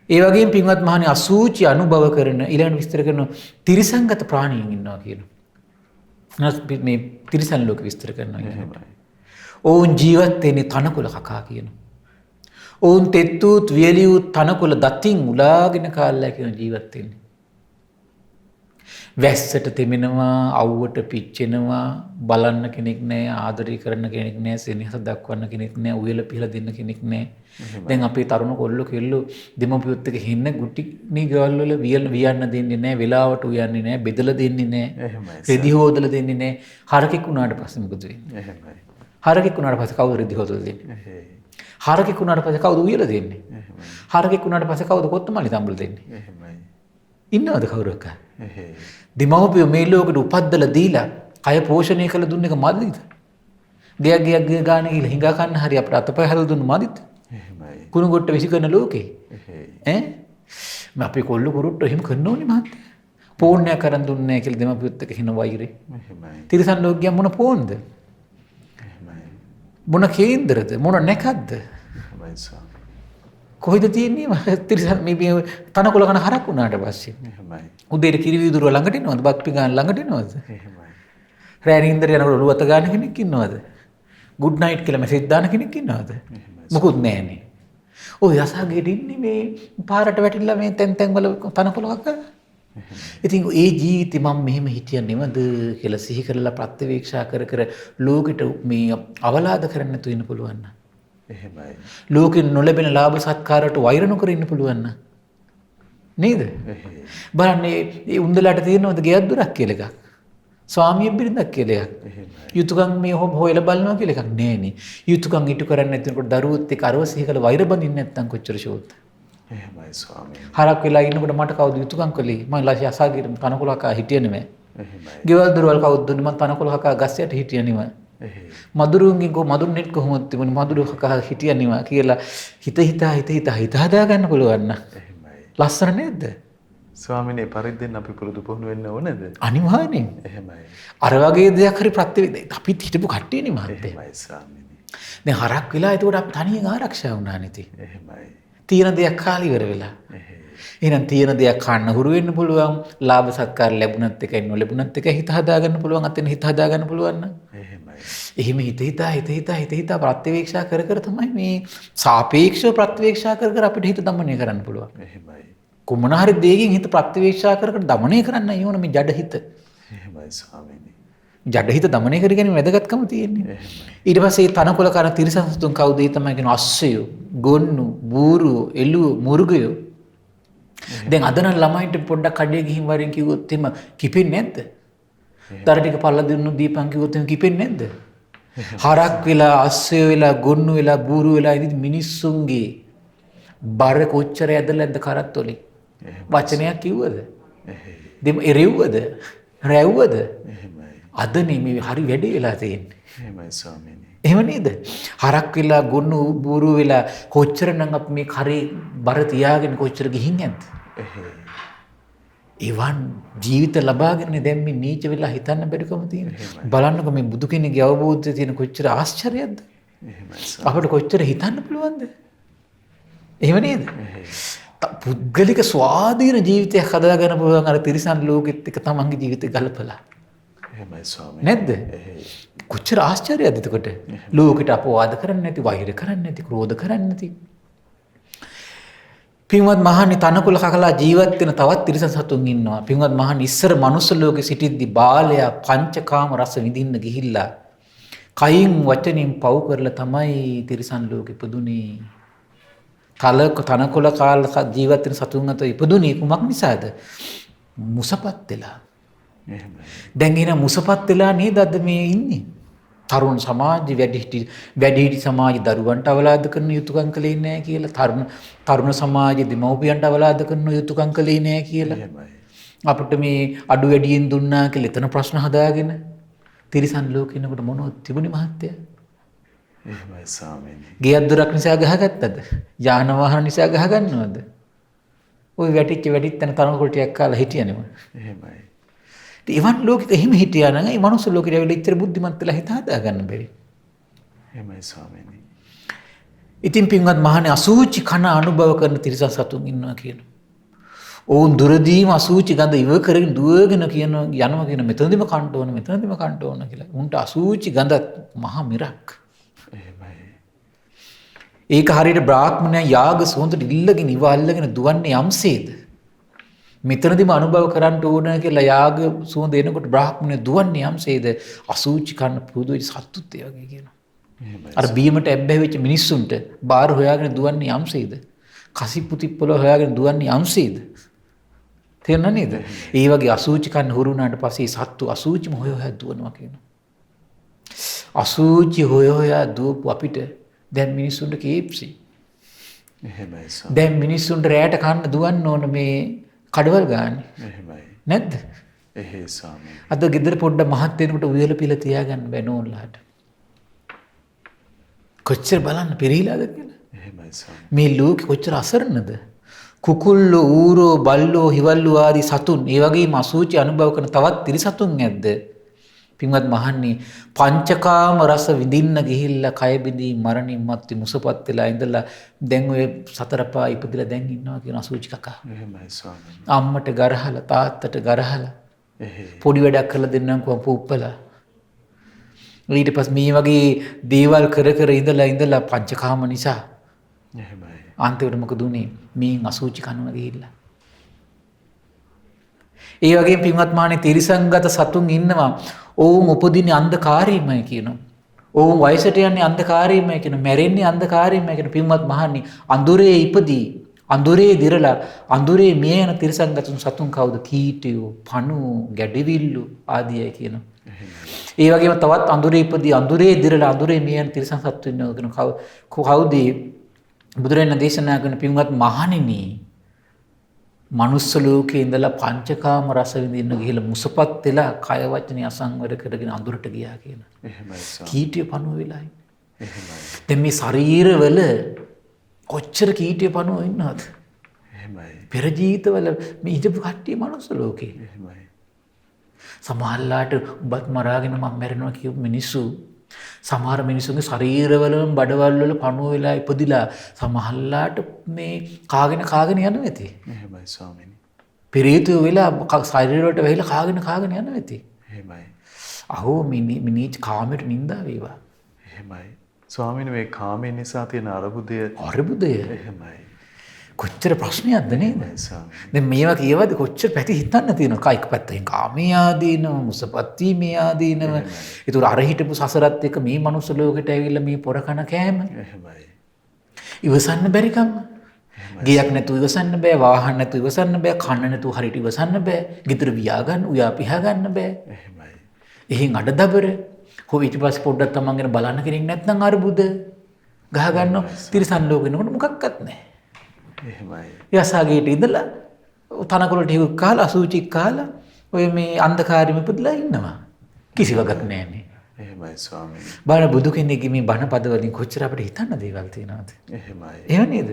ඒ වගේම පින්වත් මහණේ අසූචි අනුභව කරන ඊළඟ විස්තර කරන තිරිසංගත ප්‍රාණීන් ඉන්නවා කියනවා. මේ තිරිසන් ලෝක විස්තර කරනවා. එහෙමයි. ඔවුන් ජීවත් වෙන්නේ තනකොළ කකා කියනවා. ඔවුන් තෙත්තුත් වියලියුත් තනකොළ දතින් උලාගෙන කාලලා කියන ජීවත් වෙන්නේ. වැස්සට තෙමෙනවා, අවුවට පිච්චෙනවා, බලන්න කෙනෙක් නැහැ, ආදරය කරන කෙනෙක් නැහැ, සෙනෙහස දක්වන්න කෙනෙක් නැහැ, උයල පිහලා දෙන්න කෙනෙක් නැහැ. දැන් අපේ තරුණ කොල්ලෝ කෙල්ලෝ දෙමපියොත් එක්ක හින්න ගුටි නී ගවල් වල වියන්න දෙන්නේ නැහැ, වෙලාවට උයන්නේ නැහැ, බෙදලා දෙන්නේ නැහැ, එහෙමයි. රෙදි හොදලා දෙන්නේ නැහැ. හරකෙක් උනාට පස්සේ මොකද වෙන්නේ? එහෙමයි. හරකෙක් උනාට පස්සේ කවුද රෙදි හොදලා දෙන්නේ? එහෙයි. හරකෙක් උනාට පස්සේ කවුද උයලා දෙන්නේ? එහෙමයි. හරකෙක් උනාට පස්සේ කවුද කොත්තමලි තම්බල දෙන්නේ? එහෙමයි. ඉන්නවද කවුරක්? එහෙයි. දෙමව්පියෝ මේ ලෝකෙට උපද්දලා දීලා කය පෝෂණය කළ දුන්න එක මදිද? ගයක් ගානේ ගිහලා හිඟා කන්න හරි අපිට අතපය හදලා දුන්න මදිද? එහෙමයි. කුණු ගොට්ට විසි කරන ලෝකේ. එහෙයි. ඈ? මේ අපේ කොල්ල කුරුට්ට එහෙම කරනෝනේ මහත්තයා. පෝන්නයක් කරන් දුන්නේ නැහැ කියලා දෙමව්පියොත් එක්ක හින වෛරේ. එහෙමයි. තිරිසන් ලෝකයක් මොන පෝන්ද? එහෙමයි. මොන කේන්දරද? මොන නැකද්ද? එහෙමයි ස්වාමීනි. කොහෙද තියෙන්නේ තිරිසන් මේ තනකොළ කන හරක් වුණාට පස්සේ? එහෙමයි. උදේට කිරි වීදුරුව ළඟට එනවද? බත් පිඟාන ළඟට එනවද? එහෙමයි. රෑ නින්දර යනකොට ඔළුව අත ගන්න කෙනෙක් ඉන්නවද? ගුඩ් නයිට් කියලා මෙසේජ් දාන කෙනෙක් ඉන්නවද? මොකුත් නැහනේ. ඔය යසාගෙට ඉන්නේ මේ පාරට වැටිලා මේ තැන් වල තනකොළක් ගන්න. ඉතින් ඒ ජීවිතේ මම මෙහෙම හිටියා නෙමද කියලා සිහි කරලා ප්‍රත්‍යවේක්ෂා කර කර ලෝකෙට මේ අවලාද කරන්න තු වෙන්න පුළුවන් නම්. එහෙමයි. ලෝකෙන් නොලැබෙන ලාභ සත්කාරයට වෛර නොකර ඉන්න පුළුවන් නම්. නේද? එහෙයි. බලන්න මේ උන්දලට තියෙනවද ගෙයක් දොරක් කියලා එකක්? ස්වාමියෙක් බිරිඳක් කියලා එකක්? එහෙමයි. යුතුයකම් මේ හොයලා බලනවා කියලා එකක් නෑනේ. යුතුයකම් ඉටු කරන්නේ නැතිනකොට දරුවොත් එක්ක අරව සිහි කරලා වෛර බඳින්න නැත්නම් කොච්චර ෂෝත්. එහෙමයි ස්වාමීනි. හරක් වෙලා ඉන්නකොට මට කවුද යුතුයකම් කළේ? මම ලාසි අසාගිර තනකොළක හිටියේ නෙමෙයි. එහෙමයි. ගෙවල් දොරවල් කවුද දුන්නේ? මම තනකොළක ගස්සයට හිටියේ නෙමෙයි. එහෙයි. මදුරුන්ගෙන් මදුරු නෙට් කොහොමද තිබුණේ? මදුරුක හිටියේ නෙමෙයි කියලා හිත හදා ගන්න පුළුවන් නම්. එහෙමයි. ලස්සන නේද? ස්වාමීනි පරිද්දෙන් අපි පුරුදු පුහුණු වෙන්න ඕනේද? අනිවාර්යෙන්. එහෙමයි. අර වගේ දෙයක් හරි අපිත් හිටපු කට්ටියනේ මහත්තයා. එහෙමයි ස්වාමීනි. දැන් හරක් වෙලා එතකොට අපි තනියෙන් ආරක්ෂා වුණා නෙති. එහෙමයි. තියෙන දෙයක් කාලි ඉවර වෙලා. එහෙයි. එහෙනම් තියෙන දෙයක් කන්න හුරු වෙන්න පුළුවන්. ලාභ සත්කාර ලැබුණත් එකයි නොලැබුණත් එකයි හිත හදාගන්න පුළුවන්. අතෙන් හිත හදාගන්න පුළුවන් නම්. එහෙමයි. එහෙම හිත ප්‍රත්‍යවේක්ෂා කර කර තමයි මේ සාපේක්ෂව ප්‍රත්‍යවේක්ෂා කර කර අපිට හිත දමනය කරන්න පුළුවන්. එහෙමයි. කොමන හරි දෙයකින් හිත ප්‍රත්‍යවේක්ෂා කර කර දමනය කරන්න ඕන මේ ජඩ හිත. එහෙමයි ස්වාමීනි. ජඩහිත දමනය කර ගැනීම වැදගත්කම තියෙන්නේ. ඊට පස්සේ තනකොළ කන තිරිසන් සතුන් කවුද? ඒ තමයි කියන අස්සයෝ, ගොන්නු, බූරුවෝ, එළුවෝ, මුර්ගයෝ. දැන් අද නම් ළමයින්ට පොඩ්ඩක් කඩේ ගිහින් වරින් කිව්වොත් එimhe කිපෙන්නේ නැද්ද? දර ටික පල්ලා දෙන්නු දීපන් කිව්වොත් එimhe කිපෙන්නේ නැද්ද? හරක් වෙලා, අස්සයෝ වෙලා, ගොන්නු වෙලා, බූරුවෝ වෙලා ඉතින් මිනිස්සුන්ගේ බර කොච්චර ඇදලාද කරත්තොලේ. වචනයක් කිව්වද? දෙම එරෙව්වද? රැව්වද? අද නෙමෙයි හරි වැඩේ වෙලා තියෙන්නේ. එහෙමයි ස්වාමීනි. එහෙම නේද? හරක් වෙලා, ගොන්නු, බූරුවෝ වෙලා කොච්චරනම් අපි මේ කරේ බර තියාගෙන කොච්චර ගිහින් නැද්ද? එවන් ජීවිත ලබාගෙන දැන් මේ නීච වෙලා හිතන්න බැරිකම තියෙනවා. බලන්නකො මේ බුදු කෙනෙක්ගේ අවබෝධය තියෙන කොච්චර ආශ්චර්යයක්ද? අපිට කොච්චර හිතන්න පුළුවන්ද? එහෙම නේද? පුද්ගලික ස්වාධීන ජීවිතයක් හදාගන්න පුළුවන් අර තිරිසන් ලෝකෙත් එක තමන්ගේ ජීවිතය ගලපලා. එහෙමයි ස්වාමීනි. නැද්ද? කොච්චර ආශ්චර්යයක්ද එතකොට? ලෝකෙට අපවාද කරන්නේ නැති, වෛර කරන්නේ නැති, ක්‍රෝධ කරන්නේ නැති. පින්වත් මහණනි, තනකොළ කකලා ජීවත් වෙන තවත් තිරිසන් සතුන් ඉන්නවා. පින්වත් මහණනි, ඉස්සර මනුස්ස ලෝකෙ සිටිද්දි බාලයා පංචකාම රස විඳින්න ගිහිල්ලා කයින් වචනින් පව් කරලා තමයි තිරිසන් ලෝකෙ ඉපදුනේ. තනකොළ කාලා ජීවත් වෙන සතුන් අතර ඉපදුනේ කුමක් නිසාද? මුසපත් වෙලා. දැන් එන මුසපත් වෙලා නේද අද මේ ඉන්නේ? තරුණ සමාජ වැඩිහිටි සමාජ දරුවන්ට අවලාද කරන යුතුයකම් කළේ නැහැ කියලා, තරුණ සමාජයේ දෙමව්පියන්ට අවලාද කරන යුතුයකම් කළේ නැහැ කියලා. අපිට මේ අඩු වැඩියෙන් දුන්නා කියලා එතන ප්‍රශ්න හදාගෙන තිරිසන් ලෝකෙ ඉන්නකොට මොනවද තිබුණේ මහත්තයා? එහෙමයි ස්වාමීනි. ගෙයක් දොරක් නිසා ගහගත්තද? යාන වාහන නිසා ගහගන්නවද? ওই වැටිච්ච තැන තනකොළ ටිකක් කාලා හිටියනේ. එහෙමයි. එවන් ලෝකෙක එහෙම හිටියා නම් ඒ මනුස්ස ලෝකෙට ඇවිල්ලා ඉතර බුද්ධිමත් වෙලා හිත හදා ගන්න බැරි. එහෙමයි ස්වාමීනි. ඉතින් පින්වත් මහණේ අසූචි කන අනුභව කරන තිරිසන් සතුන් ඉන්නවා කියනවා. ඔවුන් දුරදීම අසූචි ගඳ ඉව කරගෙන දුවගෙන යනවා කියන මෙතනදිම කන්න ඕන කියලා. උන්ට අසූචි ගඳ මහා මිරක්. එහෙමයි. ඒක හරියට බ්‍රාහ්මණයා යාග සුවඳට ඉල්ලගෙන ඉව අල්ලගෙන දුවන්නේ යම්සේද? මෙතනදිම අනුභව කරන්න ඕන කියලා යාග සුවඳ එනකොට බ්‍රාහ්මණය දුවන්නේ යම්සේද? අසූචි කන්න පුරුදු වෙච්ච සත්තුත් ඒ වගේ කියනවා. අර බීමට ඇබ්බැහි වෙච්ච මිනිස්සුන්ට බාර හොයාගෙන දුවන්නේ යම්සේද? කසිප්පු තිප්පල හොයාගෙන දුවන්නේ යම්සේද? තේරෙනව නේද? ඒ වගේ අසූචි කන්න හුරු වුණාට පස්සේ සත්තු අසූචිම හොයා දුවනවා කියනවා. අසූචි හොයා දුවපු අපිට දැන් මිනිස්සුන්ට කේප්සි. එහෙමයි. දැන් මිනිස්සුන්ට රැයට කන්න දුවන්න ඕන මේ කඩවල් ගානේ. එහෙමයි. නැද්ද? එහෙයි ස්වාමීනි. අද ගෙදර පොඩ්ඩ මහත් වෙනකොට උයල පිළ තියාගන්න බෑ නෝන්ලාට. කොච්චර බලන්න පෙරීලාද කියලා. එහෙමයි ස්වාමීනි. මේ ලෝකෙ කොච්චර අසරණද? කුකුල්ලෝ, ඌරෝ, බල්ලෝ, හිවල්ලෝ ආදී සතුන්, ඒ වගේම අසූචි අනුභව කරන තවත් තිරිසතුන් නැද්ද? පින්වත් මහන්නේ, පංචකාම රස විඳින්න ගිහිල්ලා කය බිඳී මරණින් මත්තේ මුසපත් වෙලා ඉඳලා දැන් ඔය සතරපා ඉපදිලා දැන් ඉන්නවා කියන අසූචි කකා. එහෙමයි ස්වාමීනි. අම්මට ගරහලා, තාත්තට ගරහලා, එහෙයි. පොඩි වැඩක් කරලා දෙන්නම්කෝ පුප්පලා. ඊට පස්සේ මේ වගේ දේවල් කර ඉඳලා පංචකාම නිසා එහෙමයි. අන්තිමට මොකද උනේ? මේන් අසූචි කනවා ගිහිල්ලා. ඒ වගේම පින්වත් මහණේ තිරිසංගත සතුන් ඉන්නවා. ඔවුන් උපදින්නේ අන්ධකාරයේමයි කියනවා. ඔවුන් වයසට යන්නේ අන්ධකාරයේමයි කියනවා. මැරෙන්නේ අන්ධකාරයේමයි කියනවා. පින්වත් මහණේ, අඳුරේ ඉපදී, අඳුරේ දිරලා, අඳුරේ මිය යන තිරිසංගත සතුන් කවුද? කීටයෝ, පණුවෝ, ගැඩවිල්ලු ආදියයි කියනවා. ඒ වගේම තවත් අඳුරේ ඉපදී, අඳුරේ දිරලා, අඳුරේ මිය යන තිරිසන් සතු ඉන්නවා කියනවා. කවුද? බුදුරජාණන් දේශනා කරන පින්වත් මහණෙනි, මනුස්ස ලෝකේ ඉඳලා පංචකාම රස විඳින්න ගිහිල්ලා මුසපත් වෙලා කය වචනේ අසංවර කරගෙන අඳුරට ගියා කියන. එහෙමයි ස්වාමීනි. කීටිය පණුව වෙලා ඉන්නේ. එහෙමයි. දැන් මේ ශරීරවල කොච්චර කීටිය පණුව ඉන්නවද? එහෙමයි. පෙර ජීවිතවල මේ ඉඳපු කට්ටිය මනුස්ස ලෝකේ. එහෙමයි. සමහරලාට උඹත් මරාගෙන මම මැරෙනවා කියපු මිනිස්සු, සමහර මිනිස්සුන්ගේ ශරීරවලම බඩවල් වල පණුව වෙලා ඉපදිලා සමහරලාට මේ කාගෙන යනවා ඇති. එහෙමයි ස්වාමීනි. පෙරේතයෝ වෙලා ශරීර වලට වැහිලා කාගෙන යනවා ඇති. එහෙමයි. අහෝ මිනිස් කාමයට නිඳා වේවා. එහෙමයි. ස්වාමීනි, මේ කාමයෙන් නිසා තියෙන අරුබුදය. අරුබුදය. එහෙමයි. කොච්චර ප්‍රශ්නයක්ද නේද? එහෙමයි ස්වාමීනි. දැන් මේවා කියවද කොච්චර පැති හිතන්න තියෙනවා. කයික පැත්තෙන් කාමයේ ආදීනව, මුසපත් වීමේ ආදීනව. ඒතර අර හිටපු සසරත් එක්ක මේ මනුස්ස ලෝකෙට ඇවිල්ලා මේ පොර කන කෑම. එහෙමයි. ඉවසන්න බැරිකම. ගියක් නැතුව ඉවසන්න බෑ, වාහන නැතුව ඉවසන්න බෑ, කන්න නැතුව හරියට ඉවසන්න බෑ, ගෙදර වියා ගන්න, උයා පිහා ගන්න බෑ. එහෙමයි. එහෙන් අඩදබර. කොහොම ඊට පස්සේ පොඩ්ඩක් තමන් ගැන බලන්න කෙනෙක් නැත්නම් අරුබුද ගහ ගන්නවා. තිරසන් ලෝකෙනකොට මොකක්වත් නැහැ. එහෙමයි. යසාගේට ඉඳලා තනකොළ ටිකක් කාලා අසුචි කාලා ඔය මේ අන්ධකාරෙම ඉපදලා ඉන්නවා. කිසි වගක් නැහැනේ. එහෙමයි ස්වාමීනි. බාන බුදු කෙනෙක්ගේ මේ බණ පදවලින් කොච්චර අපිට හිතන්න දේවල් තියෙනවද? එහෙමයි. එහෙම නේද?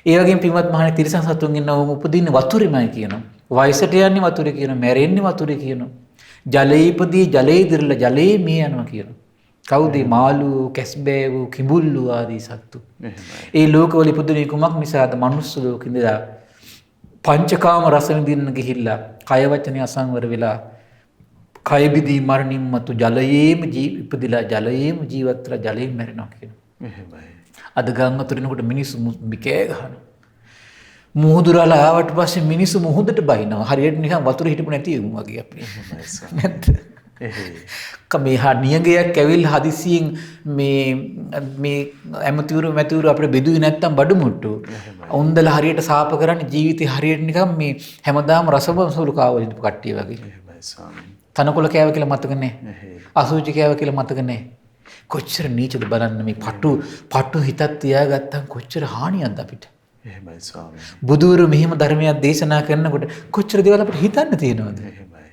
ඒ වගේම පින්වත් මහණේ තිරසන් සතුන් ඉන්නවම උපදින්නේ වතුරෙමයි කියනවා. වයසට යන්නේ වතුරේ කියනවා. මැරෙන්නේ වතුරේ කියනවා. ජලයේ ඉපදී ජලයේ ඉදිරියලා ජලයේ මිය යනවා කියනවා. කවුද මාළු, කැස්බෑවු, කිඹුල්ලු ආදී සත්තු? එහෙමයි. ඒ ලෝකවල ඉපදුනේ කුමක් නිසාද? මනුස්ස ලෝකෙ ඉඳලා පංචකාම රස විඳින්න ගිහිල්ලා කය වචනේ අසංවර වෙලා කය බිදී මරණින් මතු ජලයේම ඉපදිලා ජලයේම ජීවත් වෙලා ජලයෙන් මැරෙනවා කියනවා. එහෙමයි. අද ගම් අතුරිනකොට මිනිස්සු මිකේ ගහනවා. මුහුදුරලා ආවට පස්සේ මිනිස්සු මුහුදට බහිනවා. හරියට නිකන් වතුර හිටපු නැති වුන් වගේ අපි. එහෙමයි ස්වාමීනි. නැද්ද? එහෙයි. මේ නියගයක් ඇවිල්ලා හදිසියෙන් මේ ඇමතිවරු අපිට බෙදුවේ නැත්තම් බඩු මුට්ටු. උන්දලා හරියට සාප කරන්නේ ජීවිතේ හරියට නිකන් මේ හැමදාම රසබසුළු කාව ඉඳපු කට්ටිය වගේ. එහෙමයි ස්වාමීනි. තනකොළ කෑව කියලා මතක නැහැ. එහෙයි. අසුචි කෑව කියලා මතක නැහැ. කොච්චර නීචද බලන්න මේ පටු හිතක් තියාගත්තම් කොච්චර හානියක්ද අපිට. එහෙමයි ස්වාමීනි. බුදුවරු මෙහිම ධර්මයක් දේශනා කරනකොට කොච්චර දේවල් අපිට හිතන්න තියෙනවද? එහෙමයි.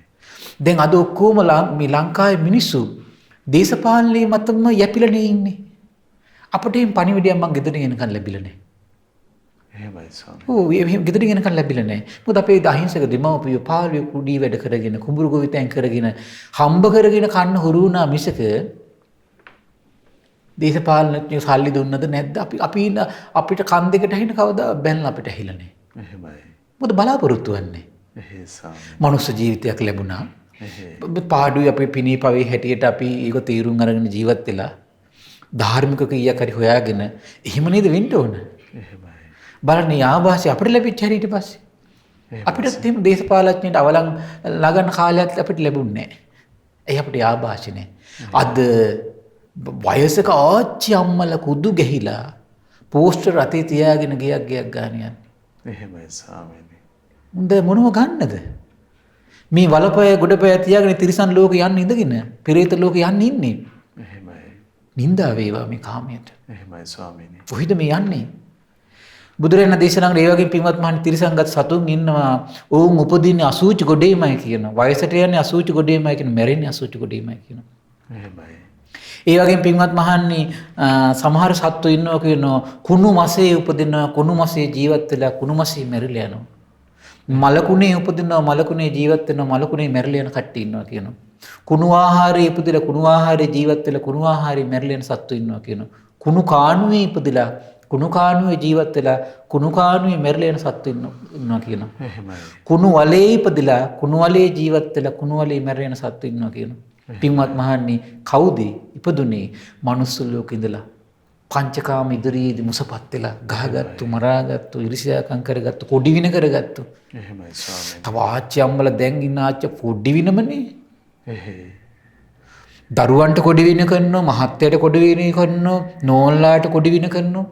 දැන් අද ඔක්කොම මේ ලංකාවේ මිනිස්සු දේශපාලනයේ මතම යැපිලානේ ඉන්නේ. අපිට මේ පණිවිඩයක් මං ගෙදර ගෙනකන් ලැබිලා නැහැ. එහෙමයි ස්වාමීනි. ඔව් මේ ගෙදර ගෙනකන් ලැබිලා නැහැ. මොකද අපේ අහිංසක දෙමව්පියෝ පාළුවේ කුඩී වැඩ කරගෙන කුඹුරු ගොවිතැන් කරගෙන හම්බ කරගෙන කන්න හුරු වුණා මිසක දේශපාලනඥයෝ සල්ලි දුන්නද නැද්ද? අපිට කන් දෙකට ඇහින කවදා බැලන අපිට ඇහිලා නැහැ. එහෙමයි. මොකද බලාපොරොත්තු වෙන්නේ? එහෙයි ස්වාමීනි. මනුස්ස ජීවිතයක් ලැබුණා. එහෙයි. පාඩුවේ අපේ පිණී පවේ හැටියට අපි ඒක තීරුම් අරගෙන ජීවත් වෙලා ධාර්මික කීයක් හරි හොයාගෙන එහෙම නේද වෙන්න ඕන. එහෙමයි. බලන්න ආభాෂය අපිට ලැබිච්ච හැටි ඊට පස්සේ. අපිටත් එහෙම දේශපාලඥයන්ට අවලං ළඟන කාලයක් අපිට ලැබුණේ නැහැ. ඒ අපිට ආభాෂය නැහැ. අද වයසක ආච්චි අම්මලා කුදු ගහිලා පෝස්ටර් අතේ තියාගෙන ගියක් ගන්න යන්නේ. එහෙමයි ස්වාමීනි. උන්ද මොනව ගන්නද? මේ වලපය ගොඩපය තියාගෙන තිරිසන් ලෝකෙ යන්න ඉඳගෙන පෙරේත ලෝකෙ යන්න ඉන්නේ. එහෙමයි. නින්දා වේවා මේ කාමයට. එහෙමයි ස්වාමීනි. කොහෙද මේ යන්නේ? බුදුරජාණන් දේශනා කරන ඒ වගේ පින්වත් මහණ තිරිසන්ගත සතුන් ඉන්නවා. ඔවුන් උපදින්නේ අසූචි ගොඩේමයි කියනවා. වයසට යන්නේ අසූචි ගොඩේමයි කියනවා. මැරෙන්නේ අසූචි ගොඩේමයි කියනවා. එහෙමයි. ඒ වගේම පින්වත් මහන්නේ සමහර සත්තු ඉන්නවා කියනවා කුණු මසේ උපදිනවා කුණු මසේ ජීවත් වෙලා කුණු මසේ මැරිලා යනවා. මලකුණේ උපදිනවා මලකුණේ ජීවත් වෙනවා මලකුණේ මැරිලා යන කට්ටිය ඉන්නවා කියනවා. කුණු ආහාරයේ ඉපදිලා කුණු ආහාරයේ ජීවත් වෙලා කුණු ආහාරයේ මැරිලා යන සත්තු ඉන්නවා කියනවා. කුණු කාණුවේ ඉපදිලා කුණු කාණුවේ ජීවත් වෙලා කුණු කාණුවේ මැරිලා යන සත්තු ඉන්නවා කියනවා. එහෙමයි. කුණු වලේ ඉපදිලා කුණු වලේ ජීවත් වෙලා කුණු වලේ මැරිලා යන සත්තු ඉන්නවා කියනවා. පින්වත් මහන්නේ කවුද ඉපදුනේ? මනුස්ස ලෝකෙ ඉඳලා පංචකාම ඉදිරියේදී මුසපත් වෙලා ගහගත්තු මරාගත්තු ඉරිසියාකම් කරගත්තු කොඩි වින කරගත්තු. එහෙමයි ස්වාමීනි. තව ආච්චි අම්මලා දැන් ඉන්න ආච්චි කොඩි විනමනේ. එහෙයි. දරුවන්ට කොඩි වින කරනවා, මහත්තයට කොඩි වින කරනවා, නෝන්ලාට කොඩි වින කරනවා.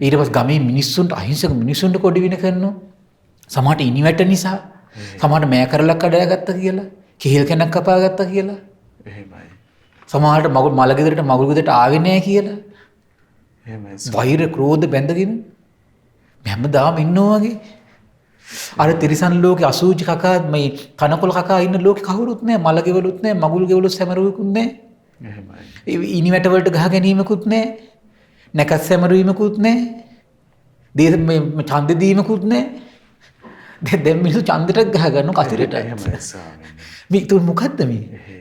ඊට පස්සේ ගමේ මිනිස්සුන්ට අහිංසක මිනිස්සුන්ට කොඩි වින කරනවා. සමහරට ඉනිවැට නිසා, සමහරට මෑ කරලක් කඩාගත්තා කියලා, කෙහෙල් කැනක් කපාගත්තා කියලා. එහෙමයි. සමහරට මල ගෙදරට මගුල් ගෙදරට ආවේ නැහැ කියලා. එහෙමයි. වෛර ක්‍රෝධ බැඳගෙන හැමදාම ඉන්නවා වගේ. අර තිරිසන් ලෝකේ අසූචි කකා මේ කනකොල කකා ඉන්න ලෝකේ කවුරුත් නැහැ. මල ගෙවලුත් නැහැ, මගුල් ගෙවලුත් සැමරුවෙකුත් නැහැ. එහෙමයි. ඉනි වැට වලට ගහ ගැනීමකුත් නැහැ. නැකත් සැමරුවීමකුත් නැහැ. දේශ මේ ඡන්ද දීමකුත් නැහැ. දැන් මිනිස්සු ඡන්දෙට ගහ ගන්නවා කතරට. එහෙමයි ස්වාමීනි. මේ තුන් මොකද්ද මේ? එහෙයි.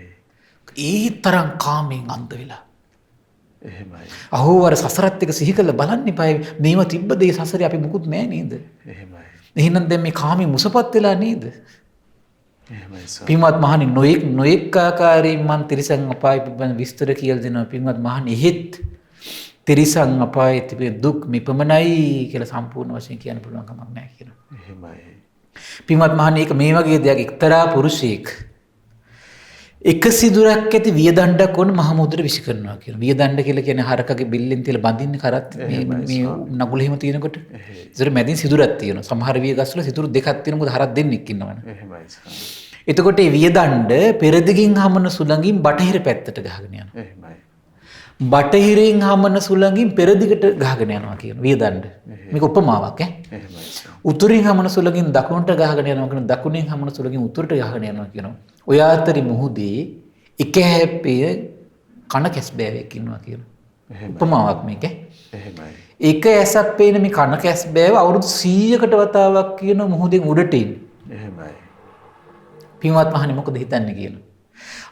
ඒ තරම් කාමෙන් අන්ධ වෙලා. එහෙමයි. අහෝ අර සසරත් එක සිහි කරලා බලන්න එපා. මේව තිබ්බ දේ සසරේ අපි මුකුත් නැහැ නේද? එහෙමයි. එහෙනම් දැන් මේ කාමෙන් මුසපත් වෙලා නේද? එහෙමයි ස්වාමීනි. පින්වත් මහණනි නොඑක් ආකාරයෙන් මන් තිරිසන් අපාය පිළිබඳ විස්තර කියලා දෙනවා. පින්වත් මහණනි එහෙත් තිරිසන් අපායේ තිබෙන දුක් මෙපමණයි කියලා සම්පූර්ණ වශයෙන් කියන්න පුළුවන් කමක් නැහැ කියනවා. එහෙමයි. පින්වත් මහණනි, ඒක මේ වගේ දෙයක්. එක්තරා පුරුෂයෙක් එක සිදුරක් ඇති වියදණ්ඩක් වුණ මහ මුහුදට විසි කරනවා කියනවා. වියදණ්ඩ කියලා කියන්නේ හරකගේ බිල්ලෙන් තියලා බඳින්නේ කරත් මේ නගුල එහෙම තියෙනකොට. ඒතර මැදින් සිදුරක් තියෙනවා. සමහර විය ගස්වල සිදුරු දෙකක් තියෙනවා. මොකද හරක් දෙන්නෙක් ඉන්නවනේ. එහෙමයි. එතකොට මේ වියදණ්ඩ පෙරදිගින් හමන සුළඟින් බටහිර පැත්තට ගහගෙන යනවා. එහෙමයි. බටහිරින් හමන සුළඟින් පෙරදිගට ගහගෙන යනවා කියන වියදණ්ඩ. මේක උපමාවක් ඈ. එහෙමයි. උතුරින් හමන සුළඟින් දකුණට ගහගෙන යනවා කියන දකුණෙන් හමන සුළඟින් උතුරට ගහගෙන යනවා කියනවා. ඔය අතරේ මුහුදේ එක හැප්පේ කන කැස්බෑවෙක් ඉන්නවා කියනවා. උපමාවක් මේක. එහෙමයි. එක ඇසක් පේන මේ කන කැස්බෑව අවුරුදු 100කට වතාවක් කියන මුහුදෙන් උඩට ඉන්නේ. එහෙමයි. පින්වත් මහණනි, මොකද හිතන්නේ කියනවා.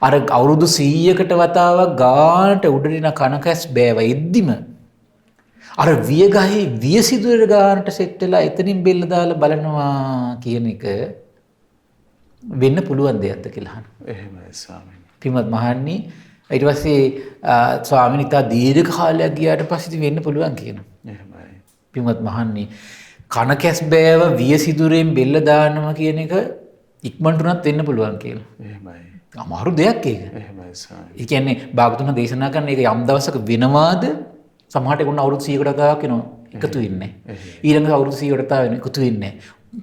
අර අවුරුදු 100කට වතාවක් ගානට උඩරින කනකැස් බෑව එද්දිම අර වියගහේ වියසිදුර ගානට සෙට් වෙලා එතනින් බෙල්ල දාලා බලනවා කියන එක වෙන්න පුළුවන් දෙයක්ද කියලා අහනවා. එහෙමයි ස්වාමීනි. පින්වත් මහණනි, ඊට පස්සේ ස්වාමීනි තා දීර්ඝ කාලයක් ගියාට පස්සේ වෙන්න පුළුවන් කියනවා. එහෙමයි. පින්වත් මහණනි, කනකැස් බෑව වියසිදුරෙන් බෙල්ල දානවා කියන එක ඉක්මනට උනත් වෙන්න පුළුවන් කියලා. එහෙමයි. අමාරු දෙයක් ඒක. එහෙමයි ස්වාමීනි. ඒ කියන්නේ භාගතුන් දේශනා කරන එක යම් දවසක වෙනවාද සමහරට ගුණ අවුරුදු 100කට වතාවක් වෙනවා එකතු වෙන්නේ. ඊළඟ අවුරුදු 100කට වතාවක් වෙනවා එකතු වෙන්නේ.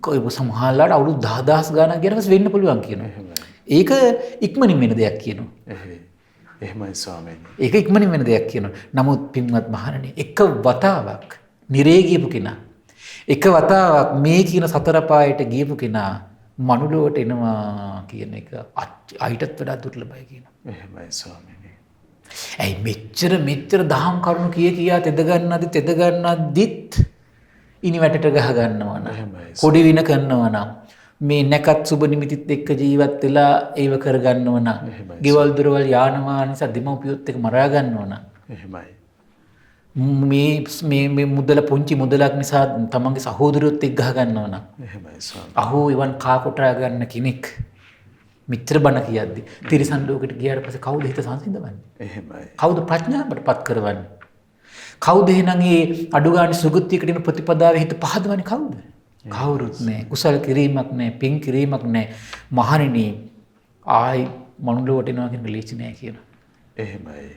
කොයි සමහරලාට අවුරුදු 10000 ගාණක් ගියනවාට පස්සේ වෙන්න පුළුවන් කියනවා. ඒක ඉක්මනින් වෙන දෙයක් කියනවා. එහෙමයි ස්වාමීනි. ඒක ඉක්මනින් වෙන දෙයක් කියනවා. නමුත් පින්වත් මහණනි, එක වතාවක් නිරේ ගියපු කෙනා, එක වතාවක් මේ කියන සතර පායට ගියපු කෙනා මනුලොවට එනවා කියන එක අයිටත් වඩා දුර්ලභයි කියනවා. එහෙමයි ස්වාමීනි. ඇයි මෙච්චර දහම් කරුණු කියා තෙද ගන්නදිත් ඉනි වැටට ගහ ගන්නවා නම්, කොඩි වින කරනවා නම්, මේ නැකත් සුබ නිමිතිත් එක්ක ජීවත් වෙලා ඒව කර ගන්නවා නම්, ගෙවල් දොරවල් යාන වාහන නිසා දෙමව්පියොත් එක්ක මරා ගන්නවා නම්, එහෙමයි. මේ මුදල පුංචි මුදලක් නිසා තමන්ගේ සහෝදරයොත් එක්ක ගහ ගන්නවා නම්, එහෙමයි ස්වාමීනි. අහෝ ඉවන් කා කොටා ගන්න කෙනෙක් මිත්‍ර බණ කියද්දි තිරිසන් ලෝකෙට ගියාට පස්සේ කවුද හිත සංසිඳවන්නේ? එහෙමයි. කවුද ප්‍රඥාවට පත් කරවන්නේ? කවුද එහෙනම් ඒ අඩු ගන්න සුගතියකට එන ප්‍රතිපදාවේ හිත පහදවන්නේ කවුද? කවුරුත් නැහැ. කුසල කිරීමක් නැහැ, පින් කිරීමක් නැහැ. මහණෙනි, ආයි මනුලොවට එනවා කියන ලේසි නෑ කියනවා. එහෙමයි.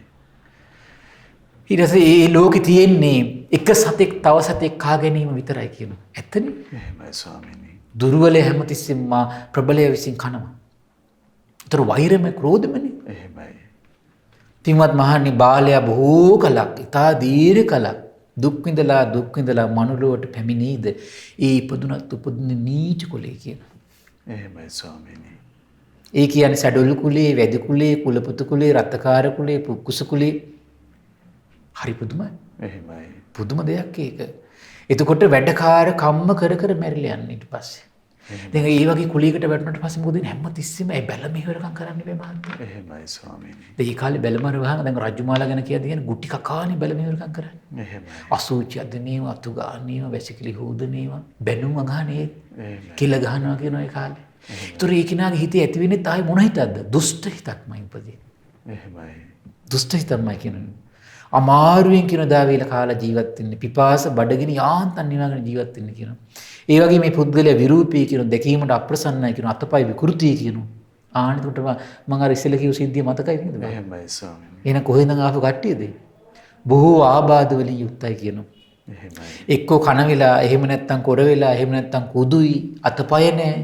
ඊට පස්සේ මේ ලෝකේ තියෙන්නේ එක සතෙක් තව සතෙක් කා ගැනීම විතරයි කියනවා. ඇත්තනේ? එහෙමයි ස්වාමීනි. දුර්වලය හැමතිස්සෙම ප්‍රබලය විසින් කනවා. ඒතර වෛරම ක්‍රෝධමනේ. එහෙමයි. තින්වත් මහණනි, බාලයා බොහෝ කලක්, ඉතා දීර්ඝ කලක් දුක් විඳලා මනුලොවට පැමිණීද ඒ ඉපදුනත් උපදින නීච කුලේ කියනවා. එහෙමයි ස්වාමීනි. ඒ කියන්නේ සැඩොල් කුලේ, වැදි කුලේ, කුලපුතු කුලේ, රත්කාර කුලේ, පුක්කුස කුලේ. හරි පුදුමයි. එහෙමයි. පුදුම දෙයක් ඒක. එතකොට වැඩකාර කම්ම කර මැරිලා යන්නේ ඊට පස්සේ. දැන් ඒ වගේ කුලියකට වැටුණාට පස්සේ මොකද වෙන්නේ? හැම තිස්සෙම ඒ බැල මෙහෙවරකම් කරන්න බෑ මහන්සිය. එහෙමයි ස්වාමීනි. ඒ කාලේ බැලමර වහන දැන් රජුමාලා ගැන කියද්දී කියන්නේ ගුටි කකානේ බැල මෙහෙවරකම් කරන්නේ. එහෙමයි. අසූචි අදනේව, අතු ගානේව, වැසිකිලි හොදනේව, බැනුම් අගහනේ, එහෙමයි. කිල ගහනවා කියන ඒ කාලේ. ඒතර ඒ කෙනාගේ හිතේ ඇති වෙන්නේ ආයේ මොන හිතක්ද? දුෂ්ට හිතක්මයි උපදී. එහෙමයි. දුෂ්ට හිතක්මයි කියන්නේ. අමාරුවෙන් කියන දාවේල කාලා ජීවත් වෙන්නේ, පිපාස බඩගිනි යාන්තම් නිවාගෙන ජීවත් වෙන්නේ කියනවා. ඒ වගේ මේ පුද්ගලයා විරූපී කියන දැකීමට අප්‍රසන්නයි කියන අතපය විකෘති කියනවා. ආනිකට මම අර ඉස්සෙල්ලා කිව්ව සිද්ධිය මතකයි නේද? එහෙමයි ස්වාමීනි. එහෙනම් කොහෙන්ද ආපු කට්ටියද? බොහෝ ආබාධ වලින් යුක්තයි කියනවා. එහෙමයි. එක්කෝ කන වෙලා, එහෙම නැත්තම් කොර වෙලා, එහෙම නැත්තම් කුදුයි, අතපය නැහැ.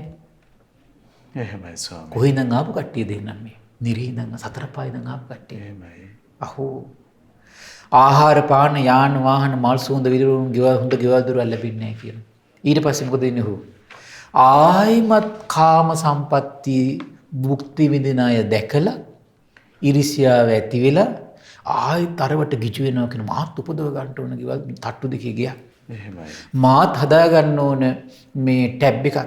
එහෙමයි ස්වාමීනි. කොහෙන්ද ආපු කට්ටියද එහෙනම් මේ? නිරීඳන් සතර පායෙන් ආපු කට්ටිය. එහෙමයි. අහෝ ආහාර පාන යාන වාහන මල් සුවඳ විදුරුම් හොඳ ගෙවල් දොරවල් ලැබෙන්නේ නැහැ කියනවා. ඊට පස්සේ මොකද වෙන්නේ හො? ආයිමත් කාම සම්පatti භුක්ති විඳින අය දැකලා ඉරිසියාව ඇති වෙලා ආයි තරවට ගිජු වෙනවා කියන මාත් උපදව ගන්න ඕන ගෙවල් තට්ටු දෙකේ ගියා. එහෙමයි. මාත් හදා ගන්න ඕන මේ ටැබ් එකක්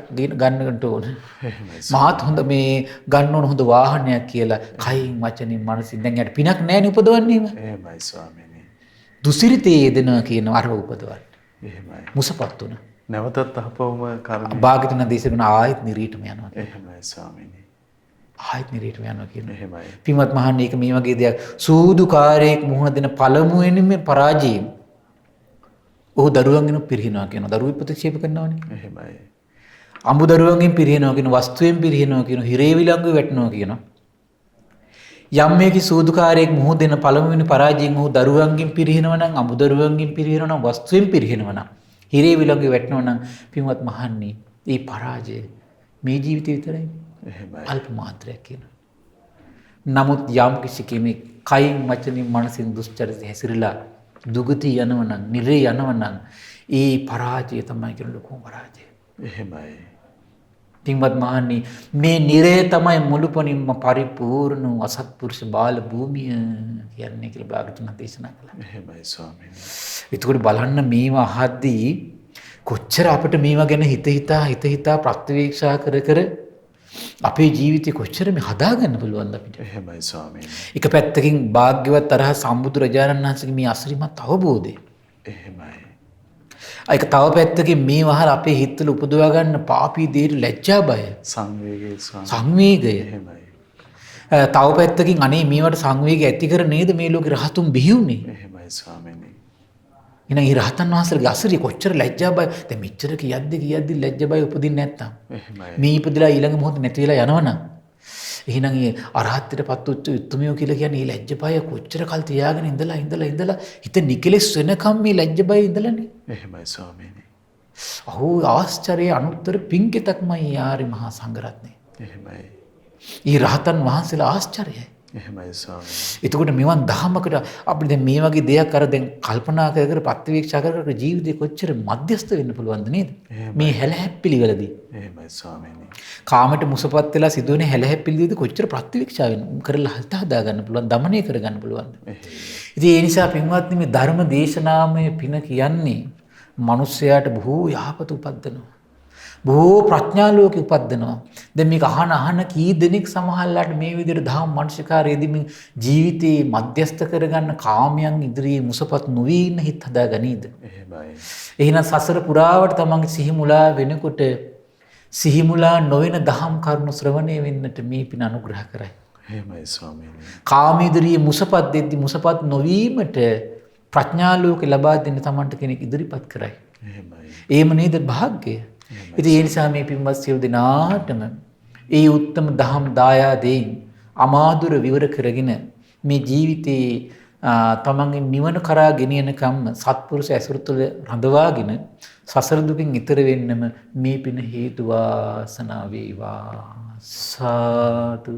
ගන්නකට ඕන. එහෙමයි. මාත් හොඳ මේ ගන්න ඕන හොඳ වාහනයක් කියලා කයින් වචනින් මනසින් දැන් යට පිනක් නැහැ නේ උපදවන්නේම. එහෙමයි ස්වාමීනි. දුසිරිතේ යෙදෙනවා කියන අරව උපදවන්න. එහෙමයි. මුසපත් වුණා. නැවතත් අහපවම කර්ම. භාග්‍යතුන් දේශනා ආයෙත් නිරීටම යනවා. එහෙමයි ස්වාමීනි. ආයෙත් නිරේටම යනවා කියනවා. එහෙමයි. පින්වත් මහන්නේ ඒක මේ වගේ දෙයක් සූදුකාරයෙක් මුහුණ දෙන පළමුවෙනිම පරාජයෙන් ඔහු දරුවන්ගෙන පිරිනනවා කියනවා. දරුවෝ ප්‍රතික්ෂේප කරනවානේ. එහෙමයි. අඹ දරුවන්ගෙන් පිරිනනවා කියනවා. වස්තුවෙන් පිරිනනවා කියනවා. හිරේ විලංගුවේ වැටෙනවා කියනවා. යම් මේකේ සූදුකාරයෙක් මුහුණ දෙන පළමුවෙනි පරාජයෙන් ඔහු දරුවන්ගෙන් පිරිනනවා නම් අඹ දරුවන්ගෙන් පිරිනනවා නම් වස්තුවෙන් පිරිනනවා නම් හිරේ විලංගුවේ වැටෙනවා නම් පින්වත් මහන්නේ මේ පරාජය මේ ජීවිතේ විතරයි. එහෙමයි. අල්ප මාත්‍රයක් කියනවා. නමුත් යම් කිසි කෙනෙක් කයින් වචනින් මනසින් දුෂ්චරිත හැසිරලා දුගති යනවා නම් නිරේ යනවා නම් ඒ පරාජය තමයි කියන ලොකුම පරාජය. එහෙමයි. පින්වත් මහන්නේ මේ නිරේ තමයි මුළුපනින්ම පරිපූර්ණ අසත්පුරුෂ බාල භූමිය කියන්නේ කියලා භාගතුන් දේශනා කළා. එහෙමයි ස්වාමීනි. ඒකෝට බලන්න මේවා අහද්දී කොච්චර අපිට මේවා ගැන හිත හිතා ප්‍රත්‍යවේක්ෂා කර අපේ ජීවිතේ කොච්චර මේ හදාගන්න පුළුවන්ද අපිට. එහෙමයි ස්වාමීනි. එක පැත්තකින් භාග්‍යවත් තරහ සම්බුදුරජාණන් වහන්සේගේ මේ අසිරිමත් අවබෝධය. එහෙමයි. ඒක තව පැත්තකින් මේ වහල අපේ හිතවල උපදවා ගන්න පාපී දේට ලැජ්ජා බය සංවේගය ස්වාමීනි. සංවේගය. එහෙමයි. තව පැත්තකින් අනේ මේවට සංවේගය ඇති කර නේද මේ ලෝකේ රහතුන් බිහි වුනේ. එහෙමයි ස්වාමීනි. එහෙනම් මේ රහතන් වහන්සේලාගේ අසිරිය කොච්චර ලැජ්ජා බය. දැන් මෙච්චර කියද්දි ලැජ්ජා බය උපදින්නේ නැත්තම්. එහෙමයි. මේ ඉපදලා ඊළඟ මොහොත නැති වෙලා යනවනම් එහෙනම් ඒ අරහත්ත්වයටපත් උච්ච උත්තුමියෝ කියලා කියන්නේ මේ ලැජ්ජ බය කොච්චර කල් තියාගෙන ඉඳලා හිත නිකලෙස් වෙනකම් මේ ලැජ්ජ බය ඉඳලානේ. එහෙමයි ස්වාමීනි. අහෝ ආශ්චර්ය අනුත්තර පිංකිතක්මයි ආරි මහා සංඝරත්නය. එහෙමයි. ඊ රහතන් වහන්සේලා ආශ්චර්යයි. එහෙමයි ස්වාමීනි. එතකොට මෙවන් දහමකට අපිට දැන් මේ වගේ දෙයක් අර දැන් කල්පනා කර ප්‍රතිවීක්ෂා කර ජීවිතේ කොච්චර මධ්‍යස්ත වෙන්න පුළුවන්ද නේද? මේ හැලහැප්පිලිවලදී. එහෙමයි ස්වාමීනි. කාමයට මුසපත් වෙලා සිදුවෙන හැලහැප්පිලිවලදී කොච්චර ප්‍රතිවීක්ෂා කරලා හදා ගන්න පුළුවන්, දමනය කර ගන්න පුළුවන්ද? ඉතින් ඒ නිසා පින්වත්නි මේ ධර්ම දේශනාමය පින කියන්නේ මිනිස්යාට බොහෝ යහපත උපද්දනවා. බොහෝ ප්‍රඥා ලෝකෙ උපද්දනවා. දැන් මේක අහන කී දෙනෙක් සමහරලාට මේ විදිහට දහම් මනසිකාරයේදී මේ ජීවිතේ මධ්‍යස්ත කරගන්න කාමයන් ඉදිරියේ මුසපත් නොවී ඉන්න හිත හදාගනීද? එහෙමයි. එහෙනම් සසර පුරාවට තමන්ගේ සිහිමුලා වෙනකොට සිහිමුලා නොවන දහම් කරුණු ශ්‍රවණය වෙන්නට මේ පින අනුග්‍රහ කරයි. එහෙමයි ස්වාමීනි. කාම ඉදිරියේ මුසපත් දෙද්දි මුසපත් නොවීමට ප්‍රඥා ලෝකෙ ලබා දෙන්න තමන්ට කෙනෙක් ඉදිරිපත් කරයි. එහෙමයි. එහෙම නේද භාග්‍යය? ඉතින් ඒ නිසා මේ පින්වත් සියලු දෙනාටම ඒ උත්තම දහම් දායාදයෙන් අමාදුර විවර කරගෙන මේ ජීවිතේ තමන්ගේ නිවන කරා ගෙනියනකම් සත්පුරුෂ ඇසුර තුළ රඳවාගෙන සසර දුකින් ඈතර වෙන්නම මේ පින හේතු වාසනා වේවා. සාදු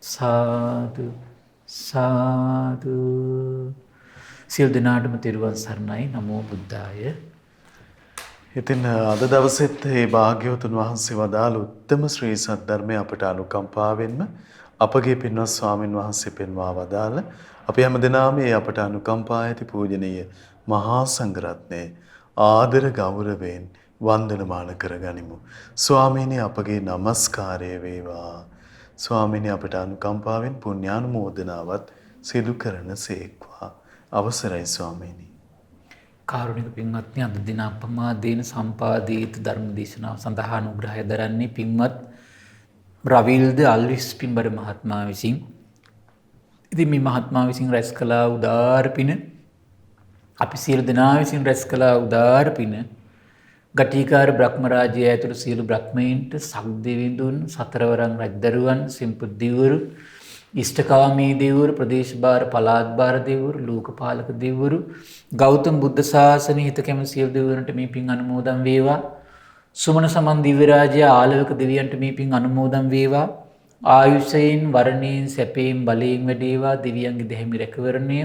සාදු සාදු. සියලු දෙනාටම තෙරුවන් සරණයි. නමෝ බුද්ධාය. ඉතින් අද දවසෙත් මේ භාග්‍යවතුන් වහන්සේ වදාළ උත්තම ශ්‍රී සද්ධර්මය අපට අනුකම්පාවෙන්ම අපගේ පින්වත් ස්වාමින් වහන්සේ පෙන්වා වදාළ අපි හැමදෙනාම මේ අපට අනුකම්පා ඇති පූජනීය මහා සංඝරත්නයේ ආදර ගෞරවයෙන් වන්දනමාන කරගනිමු. ස්වාමීනි අපගේ নমස්කාරය වේවා. ස්වාමීනි අපට අනුකම්පාවෙන් පුණ්‍යානුමෝදනාවත් සිදු කරන සේක්වා. අවසරයි ස්වාමීනි. කාරුණික පින්වත්නි අද දින අපමාදේන සම්පාදිත ධර්ම දේශනාව සඳහා අනුග්‍රහය දරන්නේ පින්වත් රවිල්ද අල්විස් පින්බර මහත්මයා විසින්. ඉතින් මේ මහත්මයා විසින් රැස් කළ උදාාර පින අපි සියලු දෙනා විසින් රැස් කළ උදාාර පින ගටිකාර බ්‍රහ්ම රාජ්‍යය ඇතුළු සියලු බ්‍රහ්මයන්ට සක්දෙවිඳුන් සතරවරන් රජදරුවන් සිම්පුද්දිවරු ඉෂ්ඨකාමී දෙවිවරු ප්‍රදේශභාර පළාත්භාර දෙවිවරු ලෝකපාලක දෙවිවරු ගෞතම බුද්ධ ශාසනය හිත කැමති සියලු දෙවිවරුන්ට මේ පින් අනුමෝදන් වේවා. සුමන සමන් දිව්‍ය රාජ්‍ය ආලවක දෙවියන්ට මේ පින් අනුමෝදන් වේවා. ආයුෂයෙන් වරණයෙන් සැපයෙන් බලයෙන් වැඩේවා. දෙවියන්ගේ දෙහිමි රැකවරණය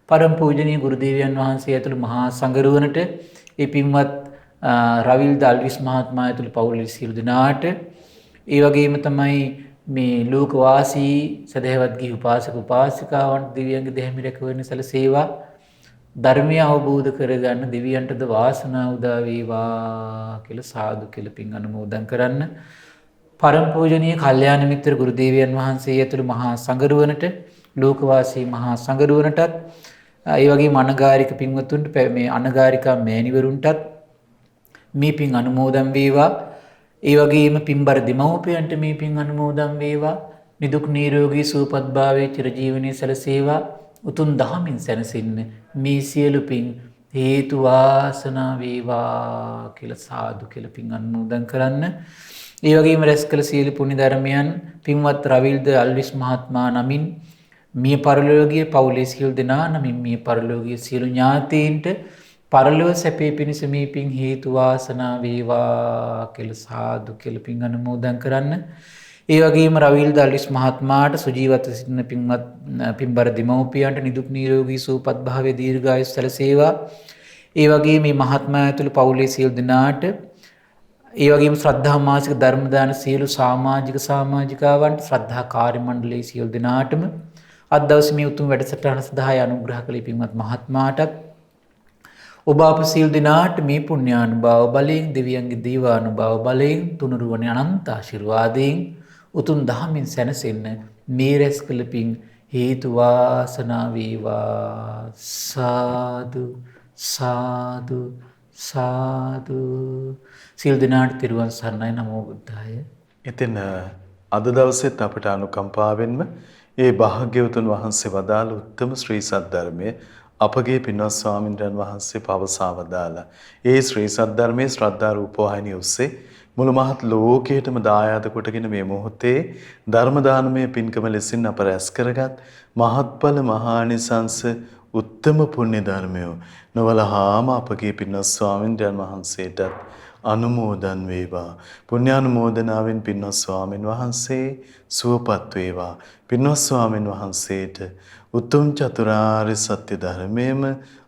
පරම පූජනීය ගුරු දේවයන් වහන්සේ ඇතුළු මහා සංඝරුවනට ඒ පින්වත් රවිල්ද අල්විස් මහත්මයා ඇතුළු පවුලේ සියලු දෙනාට ඒ වගේම තමයි මේ ලෝකවාසී සදහවත් ගිහි උපාසක උපාසිකාවන්ට දෙවියන්ගේ දෙහිමි රැකවරණය සැලසේවා. ධර්මය අවබෝධ කරගන්න දෙවියන්ටද වාසනාව උදා වේවා කියලා සාදු කියලා පින් අනුමෝදන් කරන්න. පරම පූජනීය කල්යාණ මිත්‍ර ගුරු දේවයන් වහන්සේ ඇතුළු මහා සංඝරුවනට ලෝකවාසී මහා සංඝරුවනටත් ඒ වගේම අනගාരിക පින්වතුන්ට මේ අනගාരികා මෑණිවරුන්ටත් මේ පින් අනුමෝදන් වේවා. ඒ වගේම පින්බර දෙමව්පියන්ට මේ පින් අනුමෝදන් වේවා. නිදුක් නිරෝගී සුවපත් භාවයේ චිරජීවනයේ සැලසේවා. උතුම් දහමින් සැනසෙන්න මේ සියලු පින් හේතු වාසනා වේවා කියලා සාදු කියලා පින් අනුමෝදන් කරන්න. ඒ වගේම රැස් කළ සියලු පුණ්‍ය ධර්මයන් පින්වත් රවිල්ද අල්විස් මහත්මයා නමින් මිය පරලෝකීය පවුලේ සියලු දෙනා නමින් මිය පරලෝකීය සියලු ඥාතීන්ට පරලෝක සැපේ පිණිස මේ පින් හේතු වාසනා වේවා කියලා සාදු කියලා පින් අනුමෝදන් කරන්න. ඒ වගේම රවිල්ද අල්විස් මහත්මයාට සුජීවත්ව සිටින පින්වත් පින්බර දෙමව්පියන්ට නිදුක් නිරෝගී සුවපත් භාවයේ දීර්ඝායුෂ සැලසේවා. ඒ වගේම මේ මහත්මයා ඇතුළු පවුලේ සියලු දෙනාට ඒ වගේම ශ්‍රද්ධා මාසික ධර්ම දාන සියලු සමාජිකාවන්ට ශ්‍රද්ධා කාර්ය මණ්ඩලයේ සියලු දෙනාටම අද දවසේ මේ උතුම් වැඩසටහන සඳහා අනුග්‍රහ කළ පින්වත් මහත්මයාටත් ඔබ අප සියලු දෙනාට මේ පුණ්‍යානුභාව බලයෙන් දෙවියන්ගේ දීවානුභාව බලයෙන් තුනුරුවන අනන්ත ආශිර්වාදයෙන් උතුම් දහමින් සැනසෙන්න මේ රැස් කළ පින් හේතු වාසනා වේවා. සාදු සාදු සාදු. සියලු දෙනාට තෙරුවන් සරණයි. නමෝ බුද්ධාය. ඉතින් අද දවසෙත් අපට අනුකම්පාවෙන්ම ඒ භාග්‍යවතුන් වහන්සේ වදාළ උත්තම ශ්‍රී සද්ධර්මයේ අපගේ පින්වත් ස්වාමින්වයන් වහන්සේ පවසා වදාලා ඒ ශ්‍රී සද්ධර්මයේ ශ්‍රද්ධා රූපවාහිනිය ඔස්සේ මුළු මහත් ලෝකයටම දායාද කොටගෙන මේ මොහොතේ ධර්ම දානමය පින්කම ලෙසින් අප රැස් කරගත් මහත්ඵල මහානිසංස උත්තම පුණ්‍ය ධර්මය නොවලහාම අපගේ පින්වත් ස්වාමින්වයන් වහන්සේටත් අනුමෝදන් වේවා. පුණ්‍යානුමෝදනාවෙන් පින්වත් ස්වාමින් වහන්සේ සුවපත් වේවා. පින්වත් ස්වාමින් වහන්සේට උතුම් චතුරාර්ය සත්‍ය ධර්මයේම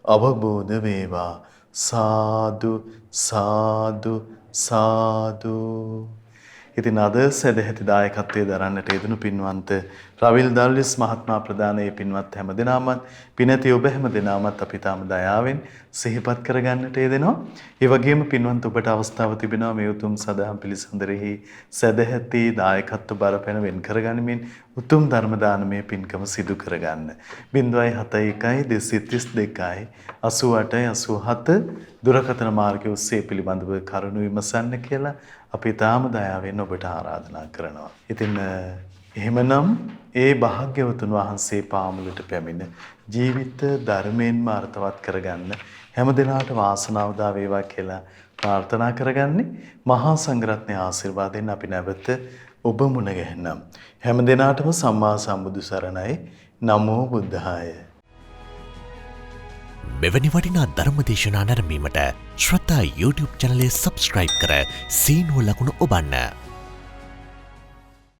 අවබෝධ වේවා. සාදු සාදු සාදු. ඉතින් අද සදැහැති දායකත්වයේ දරන්නට යෙදුණු පින්වන්ත රවිල් දල්විස් මහත්මයා ප්‍රදානයේ පින්වත් හැමදෙනාමත් පිනැති ඔබ හැමදෙනාමත් අපි තාම දයාවෙන් සිහිපත් කරගන්නට යෙදෙනවා. ඒ වගේම පින්වන්ත ඔබට අවස්ථාව තිබෙනවා මේ උතුම් සදහම් පිළිසඳරෙහි සදැහැති දායකත්ව බරපැන වෙන් කරගනිමින් උතුම් ධර්ම දානමය පින්කම සිදු කරගන්න. 071 232 88 87 දුරකථන මාර්ගය ඔස්සේ පිළිබඳව කරුණු විමසන්න කියලා අපි තාම දයාවෙන් ඔබට ආරාධනා කරනවා. ඉතින් එහෙමනම් ඒ භාග්‍යවතුන් වහන්සේ පාමුලට පැමිණ ජීවිත ධර්මයෙන්ම අර්ථවත් කරගන්න හැමදෙනාට වාසනාව දා වේවා කියලා ප්‍රාර්ථනා කරගන්නේ මහා සංඝරත්නයේ ආශිර්වාදයෙන් අපි නැවත ඔබ මුණ ගැහෙනම් හැමදෙනාටම සම්මා සම්බුදු සරණයි. නමෝ බුද්ධාය. මෙවැනි වටිනා ධර්මදේශනා නැරඹීමට ශ්‍රද්ධා YouTube චැනලය සබ්ස්ක්‍රයිබ් කර සීනුව ලකුණ ඔබන්න.